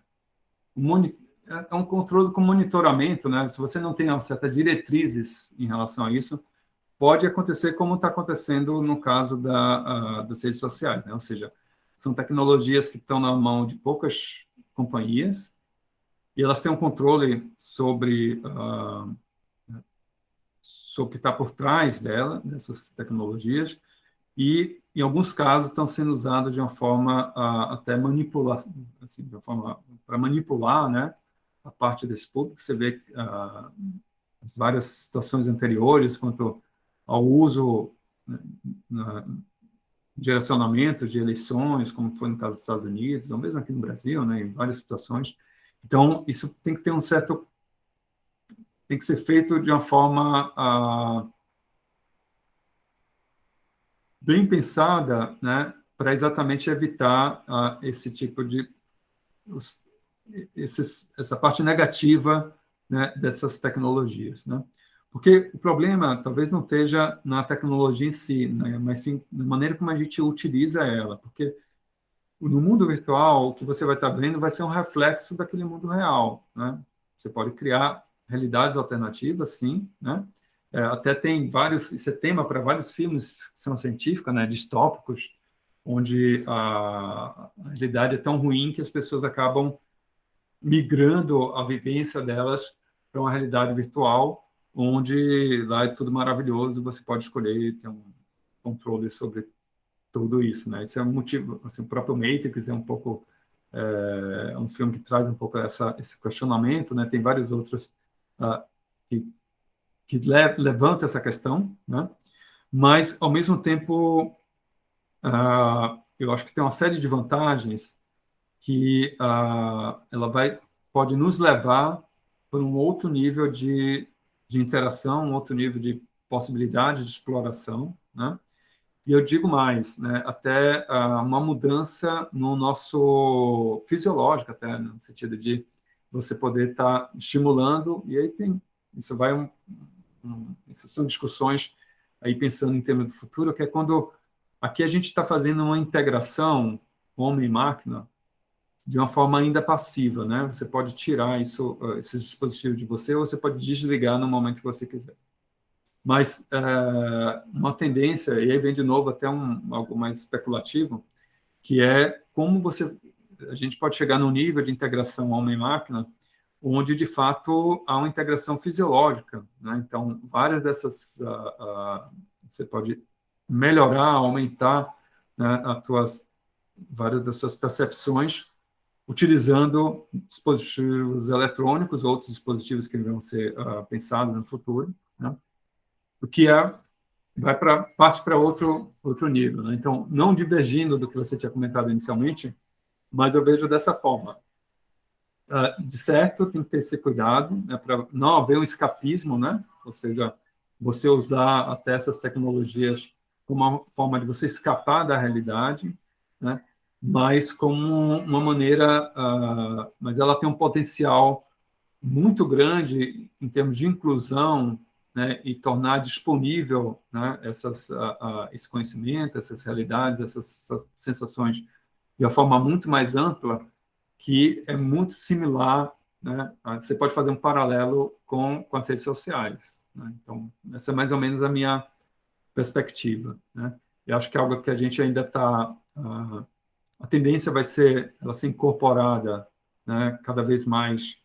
um controle com monitoramento, né? Se você não tem uma certa diretrizes em relação a isso, pode acontecer como está acontecendo no caso das redes sociais, né? Ou seja, são tecnologias que estão na mão de poucas companhias e elas têm um controle sobre o que está por trás dessas tecnologias, e em alguns casos estão sendo usados de uma forma até manipular, assim, de uma forma para manipular, né, a parte desse público. Você vê as várias situações anteriores quanto ao uso, né, direcionamento de eleições, como foi no caso dos Estados Unidos, ou mesmo aqui no Brasil, né, em várias situações. Então, isso tem que ter tem que ser feito de uma forma bem pensada, né, para exatamente evitar esse tipo de essa parte negativa, né, dessas tecnologias, né? Porque o problema talvez não esteja na tecnologia em si, né? Mas sim na maneira como a gente utiliza ela. Porque no mundo virtual, o que você vai estar vendo vai ser um reflexo daquele mundo real, né? Você pode criar realidades alternativas, sim, né? Até tem vários, isso é tema para vários filmes de ficção científica, né? Distópicos, onde a realidade é tão ruim que as pessoas acabam migrando a vivência delas para uma realidade virtual, onde lá é tudo maravilhoso, você pode escolher ter um controle sobre tudo isso, né? Esse é um motivo, assim, o próprio Matrix é um pouco um filme que traz um pouco esse questionamento, né? Tem vários outros que, levantam essa questão, né? Mas ao mesmo tempo eu acho que tem uma série de vantagens que ela pode nos levar para um outro nível de interação, um outro nível de possibilidade de exploração, né? E eu digo mais, né? Até uma mudança no nosso fisiológico, até né? No sentido de você poder estar estimulando, e aí isso vai isso são discussões aí pensando em termos do futuro, que é quando aqui a gente está fazendo uma integração homem-máquina de uma forma ainda passiva, né? Você pode tirar esses dispositivos de você, ou você pode desligar no momento que você quiser. Mas uma tendência, e aí vem de novo até algo mais especulativo, que é como a gente pode chegar num nível de integração homem-máquina, onde de fato há uma integração fisiológica, né? Então, várias dessas você pode melhorar, aumentar, né, várias das suas percepções utilizando dispositivos eletrônicos, outros dispositivos que vão ser pensados no futuro, né? O que parte para outro nível, né? Então, não divergindo do que você tinha comentado inicialmente, mas eu vejo dessa forma. De certo, tem que ter esse cuidado, né, para não haver um escapismo, né? Ou seja, você usar até essas tecnologias como uma forma de você escapar da realidade, né? Mas como uma maneira, mas ela tem um potencial muito grande em termos de inclusão, né, e tornar disponível, né, esse conhecimento, essas realidades, essas sensações de uma forma muito mais ampla, que é muito similar, né? Você pode fazer um paralelo com as redes sociais, né? Então, essa é mais ou menos a minha perspectiva, né? Eu acho que é algo que a gente ainda está... a tendência vai ser ela ser incorporada, né, cada vez mais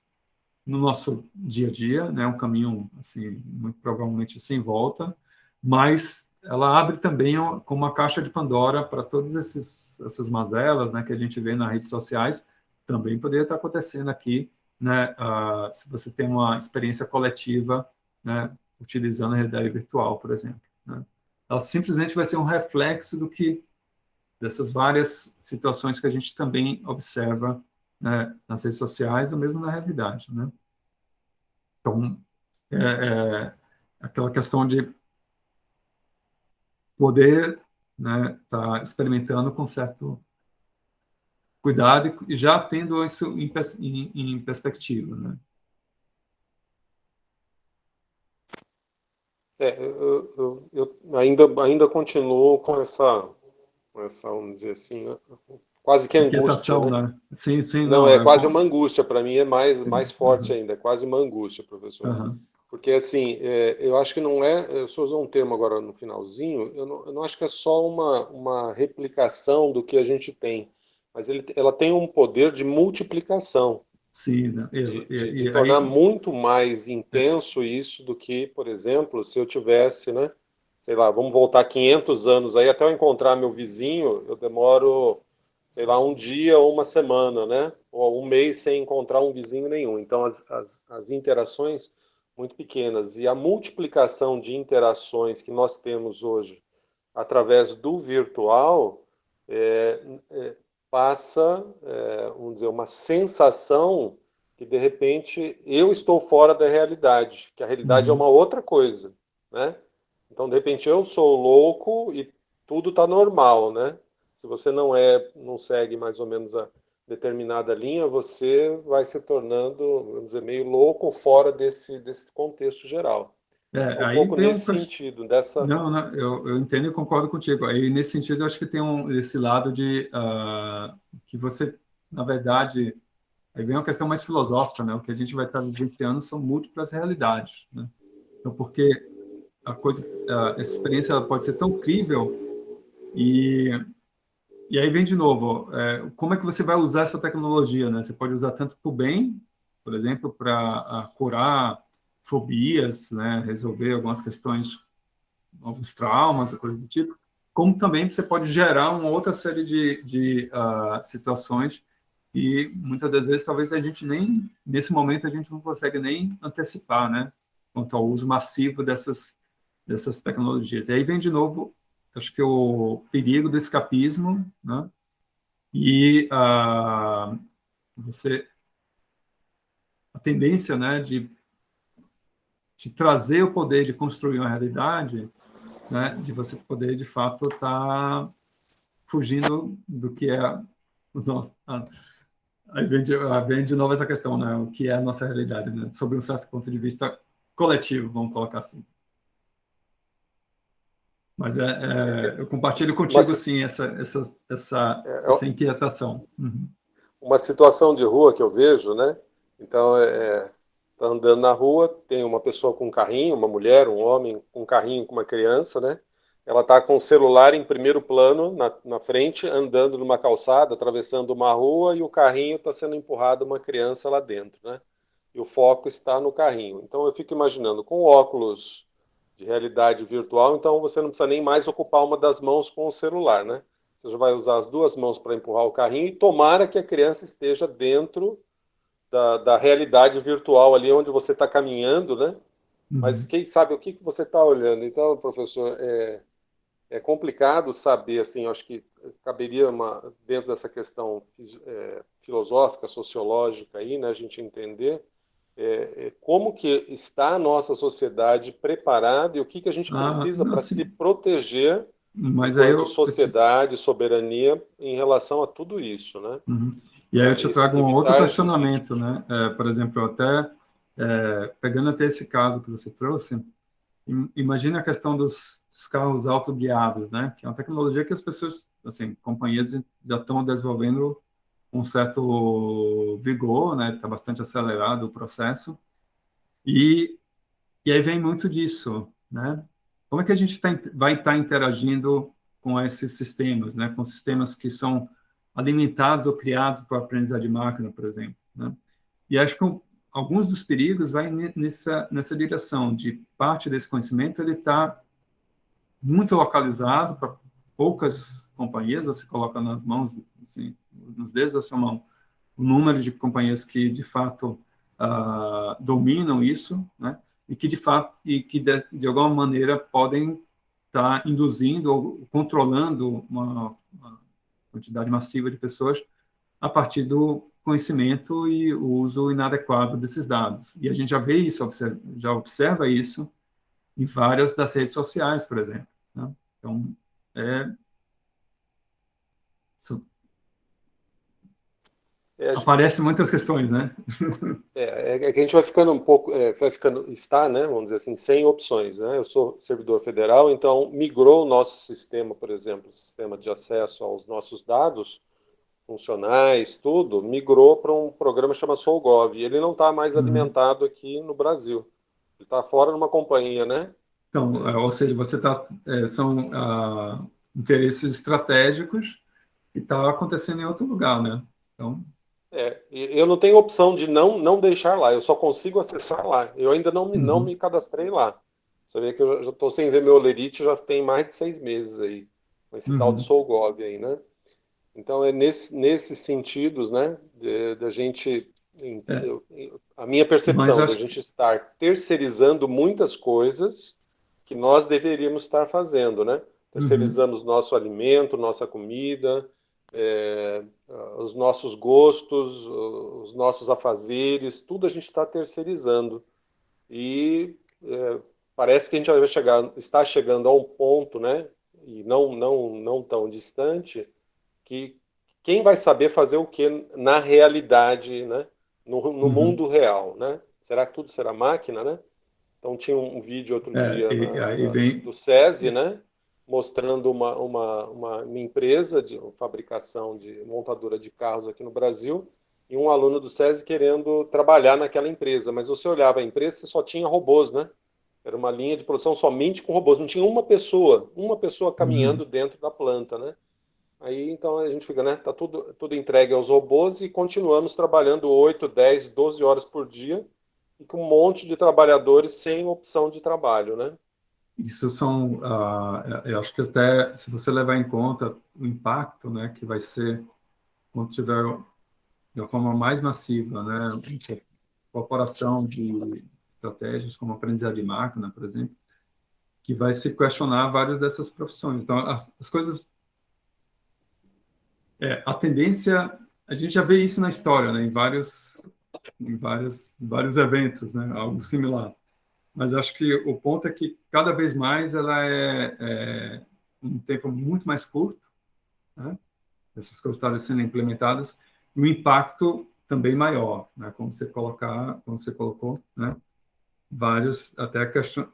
no nosso dia a dia, né? Um caminho, assim, muito provavelmente sem volta, mas ela abre também como uma caixa de Pandora para todas essas mazelas, né, que a gente vê nas redes sociais, também poderia estar acontecendo aqui, né, se você tem uma experiência coletiva, né, utilizando a realidade virtual, por exemplo, né? Ela simplesmente vai ser um reflexo dessas várias situações que a gente também observa, né, nas redes sociais ou mesmo na realidade, né? Então, aquela questão de poder, né, estar experimentando com certo cuidado e já tendo isso em perspectiva, né? Eu ainda continuo com essa, vamos dizer assim, quase que angústia, Inquietação, né? né? Sim, sim, Não, não, é é quase bom. uma angústia, para mim é mais forte ainda, é quase uma angústia, professor. Uhum. Porque, assim, eu acho que não é, eu só usar um termo agora no finalzinho, eu não acho que é só uma replicação do que a gente tem, mas ela tem um poder de multiplicação, Sim, né? de E tornar aí, muito mais intenso isso do que, por exemplo, se eu tivesse, né, sei lá, vamos voltar 500 anos aí, até eu encontrar meu vizinho, eu demoro, sei lá, um dia ou uma semana, né, ou um mês sem encontrar um vizinho nenhum. Então, as interações muito pequenas e a multiplicação de interações que nós temos hoje através do virtual é, passa, vamos dizer, uma sensação que de repente eu estou fora da realidade, que a realidade é uma outra coisa, né? Então de repente eu sou louco e tudo está normal, né? Se você não segue mais ou menos a determinada linha, você vai se tornando, vamos dizer, meio louco fora desse contexto geral. É, Um aí pouco vem nesse sentido, dessa... Não, não, eu entendo e concordo contigo. Aí, nesse sentido, eu acho que tem esse lado de que você, na verdade, aí vem uma questão mais filosófica, né? O que a gente vai estar vivenciando são múltiplas realidades, né? Então, porque essa experiência ela pode ser tão incrível e, e aí vem de novo, como é que você vai usar essa tecnologia, né? Você pode usar tanto para o bem, por exemplo, para curar fobias, né? Resolver algumas questões, alguns traumas, coisa do tipo, como também você pode gerar uma outra série de situações e muitas das vezes talvez a gente nem, nesse momento, a gente não consegue nem antecipar, né? Quanto ao uso massivo dessas tecnologias. E aí vem de novo, acho que o perigo do escapismo, né? E a tendência, né, de trazer o poder de construir uma realidade, né, de você poder, de fato, estar fugindo do que é o nosso... Aí vem de novo essa questão, né, o que é a nossa realidade, né, sobre um certo ponto de vista coletivo, vamos colocar assim. Mas eu compartilho contigo, Mas sim, essa é inquietação. Uhum. uma situação de rua que eu vejo, né? Então, tá andando na rua, tem uma pessoa com um carrinho, uma mulher, um homem com um carrinho com uma criança, né? Ela tá com o celular em primeiro plano na frente, andando numa calçada, atravessando uma rua e o carrinho está sendo empurrado uma criança lá dentro, né? E o foco está no carrinho. Então eu fico imaginando, com óculos de realidade virtual, então você não precisa nem mais ocupar uma das mãos com o celular, né? Você já vai usar as duas mãos para empurrar o carrinho e tomara que a criança esteja dentro da realidade virtual ali onde você está caminhando, né? Mas Uhum. quem sabe o que você está olhando? Então, professor, é complicado saber, assim, eu acho que caberia dentro dessa questão filosófica, sociológica aí, né, a gente entender como que está a nossa sociedade preparada e o que a gente precisa Não, para se sim. proteger Mas aí enquanto sociedade, soberania, em relação a tudo isso, né? Uhum. E aí eu Para te trago um outro evitar esses questionamento, riscos. né? Por exemplo, até pegando até esse caso que você trouxe, imagine a questão dos carros autoguiados, né? Que é uma tecnologia que as pessoas, assim, companhias já estão desenvolvendo um certo vigor, né? Está bastante acelerado o processo. E, e aí vem muito disso, né? Como é que a gente vai estar interagindo com esses sistemas, né? Com sistemas que são alimentados ou criados por aprendizagem de máquina, por exemplo, né? E acho que alguns dos perigos vai nessa direção de parte desse conhecimento ele está muito localizado para poucas companhias, você coloca nas mãos, assim, nos dedos da sua mão, o número de companhias que de fato dominam isso, né? E que de fato de alguma maneira podem estar induzindo ou controlando uma quantidade massiva de pessoas a partir do conhecimento e o uso inadequado desses dados. E a gente já vê isso, já observa isso em várias das redes sociais, por exemplo, né? Então, é, isso, É, aparecem muitas questões, né? que a gente vai ficando um pouco, está, né, vamos dizer assim, sem opções, né? Eu sou servidor federal, então migrou o nosso sistema, por exemplo, o sistema de acesso aos nossos dados funcionais, tudo, migrou para um programa chamado SolGov. E ele não está mais Uhum. alimentado aqui no Brasil. Ele está fora numa companhia, né? Então, ou seja, são interesses estratégicos que estão acontecendo em outro lugar, né? Então, Eu não tenho opção de não deixar lá, eu só consigo acessar lá. Eu ainda não uhum, me cadastrei lá. Você vê que eu já estou sem ver meu Olerite já tem mais de 6 meses aí, com esse tal de uhum, SolGov aí, né? Então é nesses sentidos, né, da gente, é, a minha mas percepção da acho que, gente estar terceirizando muitas coisas que nós deveríamos estar fazendo, né? uhum, Terceirizamos nosso alimento, nossa comida, é, os nossos gostos, os nossos afazeres, tudo a gente está terceirizando. E parece que a gente vai está chegando a um ponto, né? E não tão distante, que quem vai saber fazer o que na realidade, né? No uhum. mundo real, né? Será que tudo será máquina, né? Então tinha um vídeo outro É, dia aí vem. do SESI, né? Mostrando uma empresa de fabricação de montadora de carros aqui no Brasil e um aluno do SESI querendo trabalhar naquela empresa. Mas você olhava a empresa, você só tinha robôs, né? Era uma linha de produção somente com robôs. Não tinha uma pessoa caminhando dentro da planta, né? Aí então a gente fica, né? Tá tudo entregue aos robôs e continuamos trabalhando 8, 10, 12 horas por dia e com um monte de trabalhadores sem opção de trabalho, né? Isso são, eu acho que até, se você levar em conta o impacto, né, que vai ser quando tiver de uma forma mais massiva, né, incorporação de estratégias como aprendizado de máquina, por exemplo, que vai se questionar várias dessas profissões. Então, as coisas, a tendência, a gente já vê isso na história, né, vários eventos, né, algo similar. Mas acho que o ponto é que cada vez mais ela é um tempo muito mais curto, né? Essas coisas estarem sendo implementadas, e o impacto também maior, né? Como você colocou, né? Vários até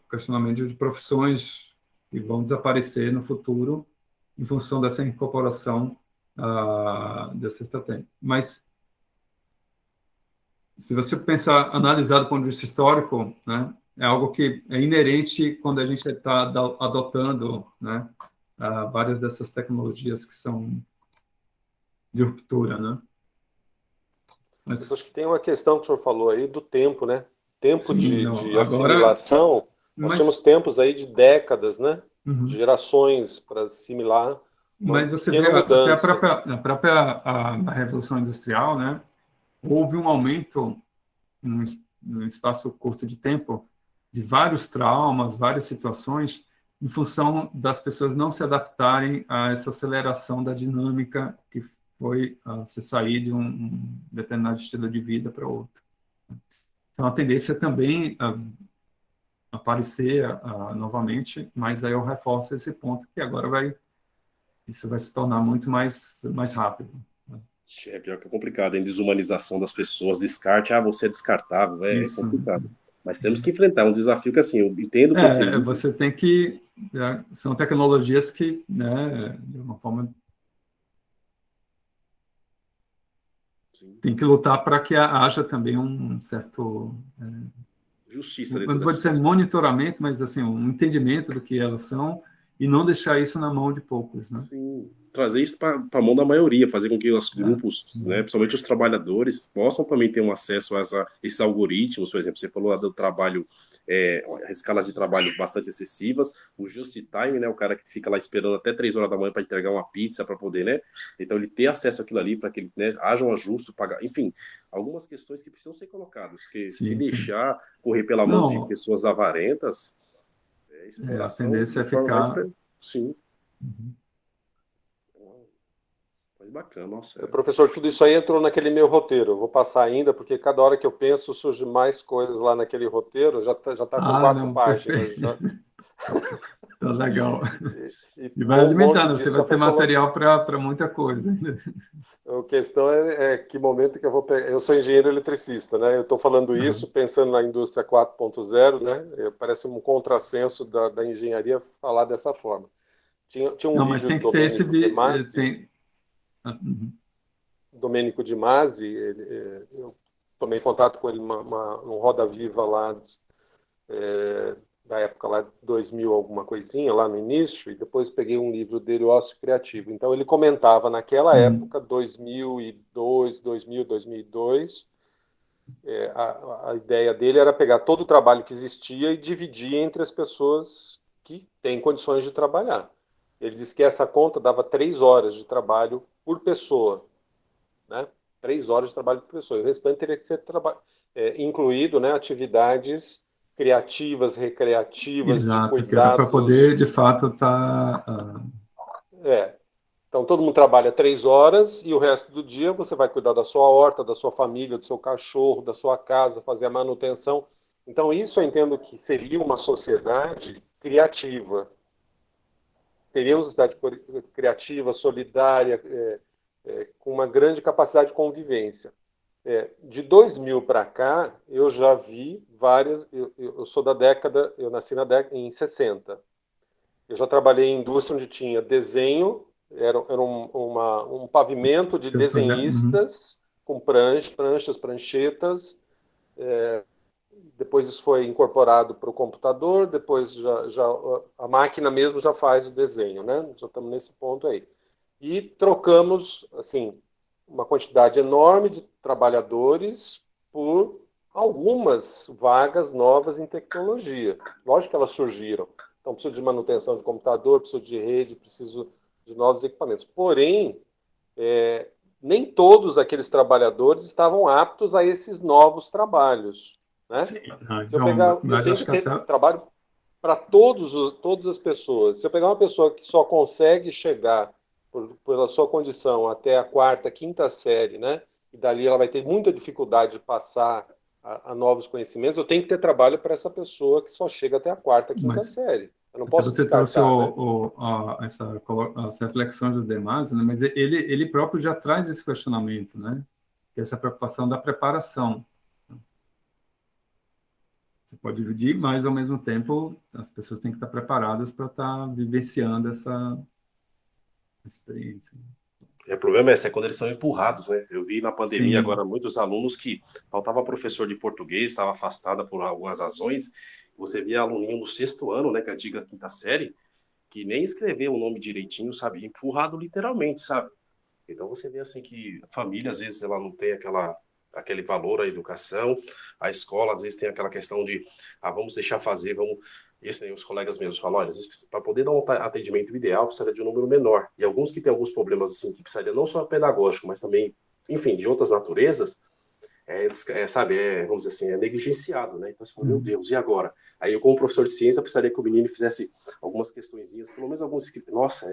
questionamentos de profissões que vão desaparecer no futuro em função dessa incorporação dessa estratégia. Mas se você pensar, analisar do ponto de vista histórico, né, é algo que é inerente quando a gente está adotando, né, várias dessas tecnologias que são de ruptura, né? Mas acho que Mas, tem uma questão que o senhor falou aí do tempo, né? Tempo sim, não, de agora, assimilação, nós mas, temos tempos aí de décadas, né? uhum. Gerações para assimilar uma Mas você vê pequena até mudança. na Revolução Industrial, né, houve um aumento num espaço curto de tempo de vários traumas, várias situações, em função das pessoas não se adaptarem a essa aceleração da dinâmica que foi se sair de um determinado estilo de vida para outro. Então, a tendência é também aparecer novamente, mas aí eu reforço esse ponto que agora isso vai se tornar muito mais rápido. É pior que é complicado, em desumanização das pessoas, descarte, você é descartável, é Isso. complicado. Mas temos que enfrentar um desafio que, assim, eu entendo que esse livro, Você tem que... são tecnologias que, né, de uma forma... sim, Tem que lutar para que haja também um certo... justiça eu dentro não vou dessa dizer situação. monitoramento, mas assim, um entendimento do que elas são e não deixar isso na mão de poucos, né? Sim, trazer isso para a mão da maioria, fazer com que os É. grupos, né, principalmente os trabalhadores, possam também ter um acesso a esses algoritmos. Por exemplo, você falou lá do trabalho, escalas de trabalho bastante excessivas, o just time, né, o cara que fica lá esperando até 3 horas da manhã para entregar uma pizza para poder, né, então ele ter acesso àquilo ali para que ele, né, haja um ajuste, pagar, enfim, algumas questões que precisam ser colocadas, porque se Sim, sim. deixar correr pela mão de Não, pessoas avarentas, a exploração tendência de é forma mais, ficar... sim. Uhum. Mas bacana, nossa. Professor, tudo isso aí entrou naquele meu roteiro. Eu vou passar ainda, porque cada hora que eu penso surge mais coisas lá naquele roteiro. Já tá com 4 Não, páginas. perfeito. Já. Tá legal. E vai Um monte alimentando, você disso vai já ter foi falando. material para muita coisa. A questão é que momento que eu vou pegar. Eu sou engenheiro eletricista, né? Eu estou falando Uhum. isso pensando na indústria 4.0, né? Parece um contrassenso da engenharia falar dessa forma. Tinha um Não, mas vídeo tem do que ter esse... Domênico Uhum. De Masi, eu tomei contato com ele num Roda Viva lá, da época lá de 2000, alguma coisinha, lá no início, e depois peguei um livro dele, Ócio Criativo. Então ele comentava naquela Uhum. época, 2002, 2002, a ideia dele era pegar todo o trabalho que existia e dividir entre as pessoas que têm condições de trabalhar. Ele disse que essa conta dava 3 horas de trabalho por pessoa, né? 3 horas de trabalho por pessoa. E o restante teria que ser incluído, né, atividades criativas, recreativas, de Exato, que era para poder, cuidados. de fato, estar... É. Então, todo mundo trabalha 3 horas e o resto do dia você vai cuidar da sua horta, da sua família, do seu cachorro, da sua casa, fazer a manutenção. Então, isso eu entendo que seria uma sociedade criativa. Teríamos uma sociedade criativa, solidária, com uma grande capacidade de convivência. De 2000 para cá, eu já vi várias. Eu sou da década, eu nasci em 60. Eu já trabalhei em indústria onde tinha desenho, era um pavimento de desenhistas com pranchas, pranchetas. Depois isso foi incorporado para o computador, depois já a máquina mesmo já faz o desenho, né? Já estamos nesse ponto aí. E trocamos, assim, uma quantidade enorme de trabalhadores por algumas vagas novas em tecnologia. Lógico que elas surgiram. Então, preciso de manutenção de computador, preciso de rede, preciso de novos equipamentos. Porém, nem todos aqueles trabalhadores estavam aptos a esses novos trabalhos. Né? Sim. Se eu pegar, eu tenho que ter trabalho para todas as pessoas. Se eu pegar uma pessoa que só consegue chegar pela sua condição até a quarta, quinta série, né? E dali ela vai ter muita dificuldade de passar a novos conhecimentos, eu tenho que ter trabalho para essa pessoa que só chega até a quarta, quinta série. Eu não posso descartar. Você trouxe essa reflexão do Demásio, né? Mas ele próprio já traz esse questionamento, né? Essa preocupação da preparação. Você pode dividir, mas, ao mesmo tempo, as pessoas têm que estar preparadas para estar vivenciando essa experiência. O problema é quando eles são empurrados, né? Eu vi na pandemia agora muitos alunos que faltava professor de português, estava afastada por algumas razões. Você via aluninho no 6º ano, né, que é a antiga 5ª série, que nem escreveu o nome direitinho, sabe? Empurrado literalmente, sabe? Então você vê assim que a família, às vezes, ela não tem aquele valor à educação, a escola, às vezes, tem aquela questão de, vamos deixar fazer, vamos... Esse aí, os colegas mesmos falam, olha, às vezes, para poder dar um atendimento ideal, precisaria de um número menor. E alguns que têm alguns problemas, assim, que precisaria não só pedagógico, mas também, enfim, de outras naturezas, vamos dizer assim, negligenciado, né? Então, você fala, meu Deus, e agora? Aí eu, como professor de ciência, precisaria que o menino fizesse algumas questõezinhas, pelo menos alguns... Nossa,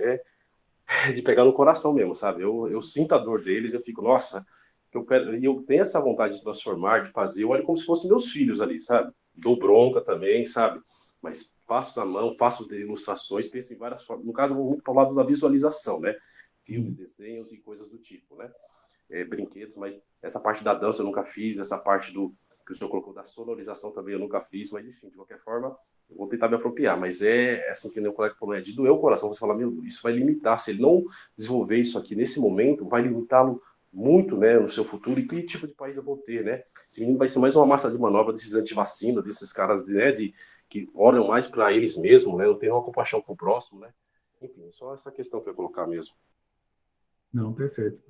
de pegar no coração mesmo, sabe? Eu sinto a dor deles, eu fico, nossa... eu tenho essa vontade de transformar, de fazer, eu olho como se fossem meus filhos ali, sabe? Dou bronca também, sabe? Mas faço na mão, faço ilustrações, penso em várias formas. No caso, eu vou muito para o lado da visualização, né? Filmes, desenhos e coisas do tipo, né? Brinquedos, mas essa parte da dança eu nunca fiz, essa parte que o senhor colocou da sonorização também eu nunca fiz, mas enfim, de qualquer forma, eu vou tentar me apropriar. Mas assim que o colega falou, de doer o coração, você fala, meu, isso vai limitar, se ele não desenvolver isso aqui nesse momento, vai limitá-lo muito, né, no seu futuro, e que tipo de país eu vou ter, né? Esse menino vai ser mais uma massa de manobra desses antivacina, desses caras, né, que olham mais para eles mesmos, né, não tem uma compaixão com o próximo, né? Enfim, só essa questão que eu ia colocar mesmo. Não, perfeito.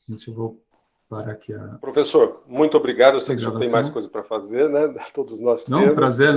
Gente, eu vou parar aqui Professor, muito obrigado. Eu sei que o senhor tem mais coisa para fazer, né? Todos nós temos. Não, prazer.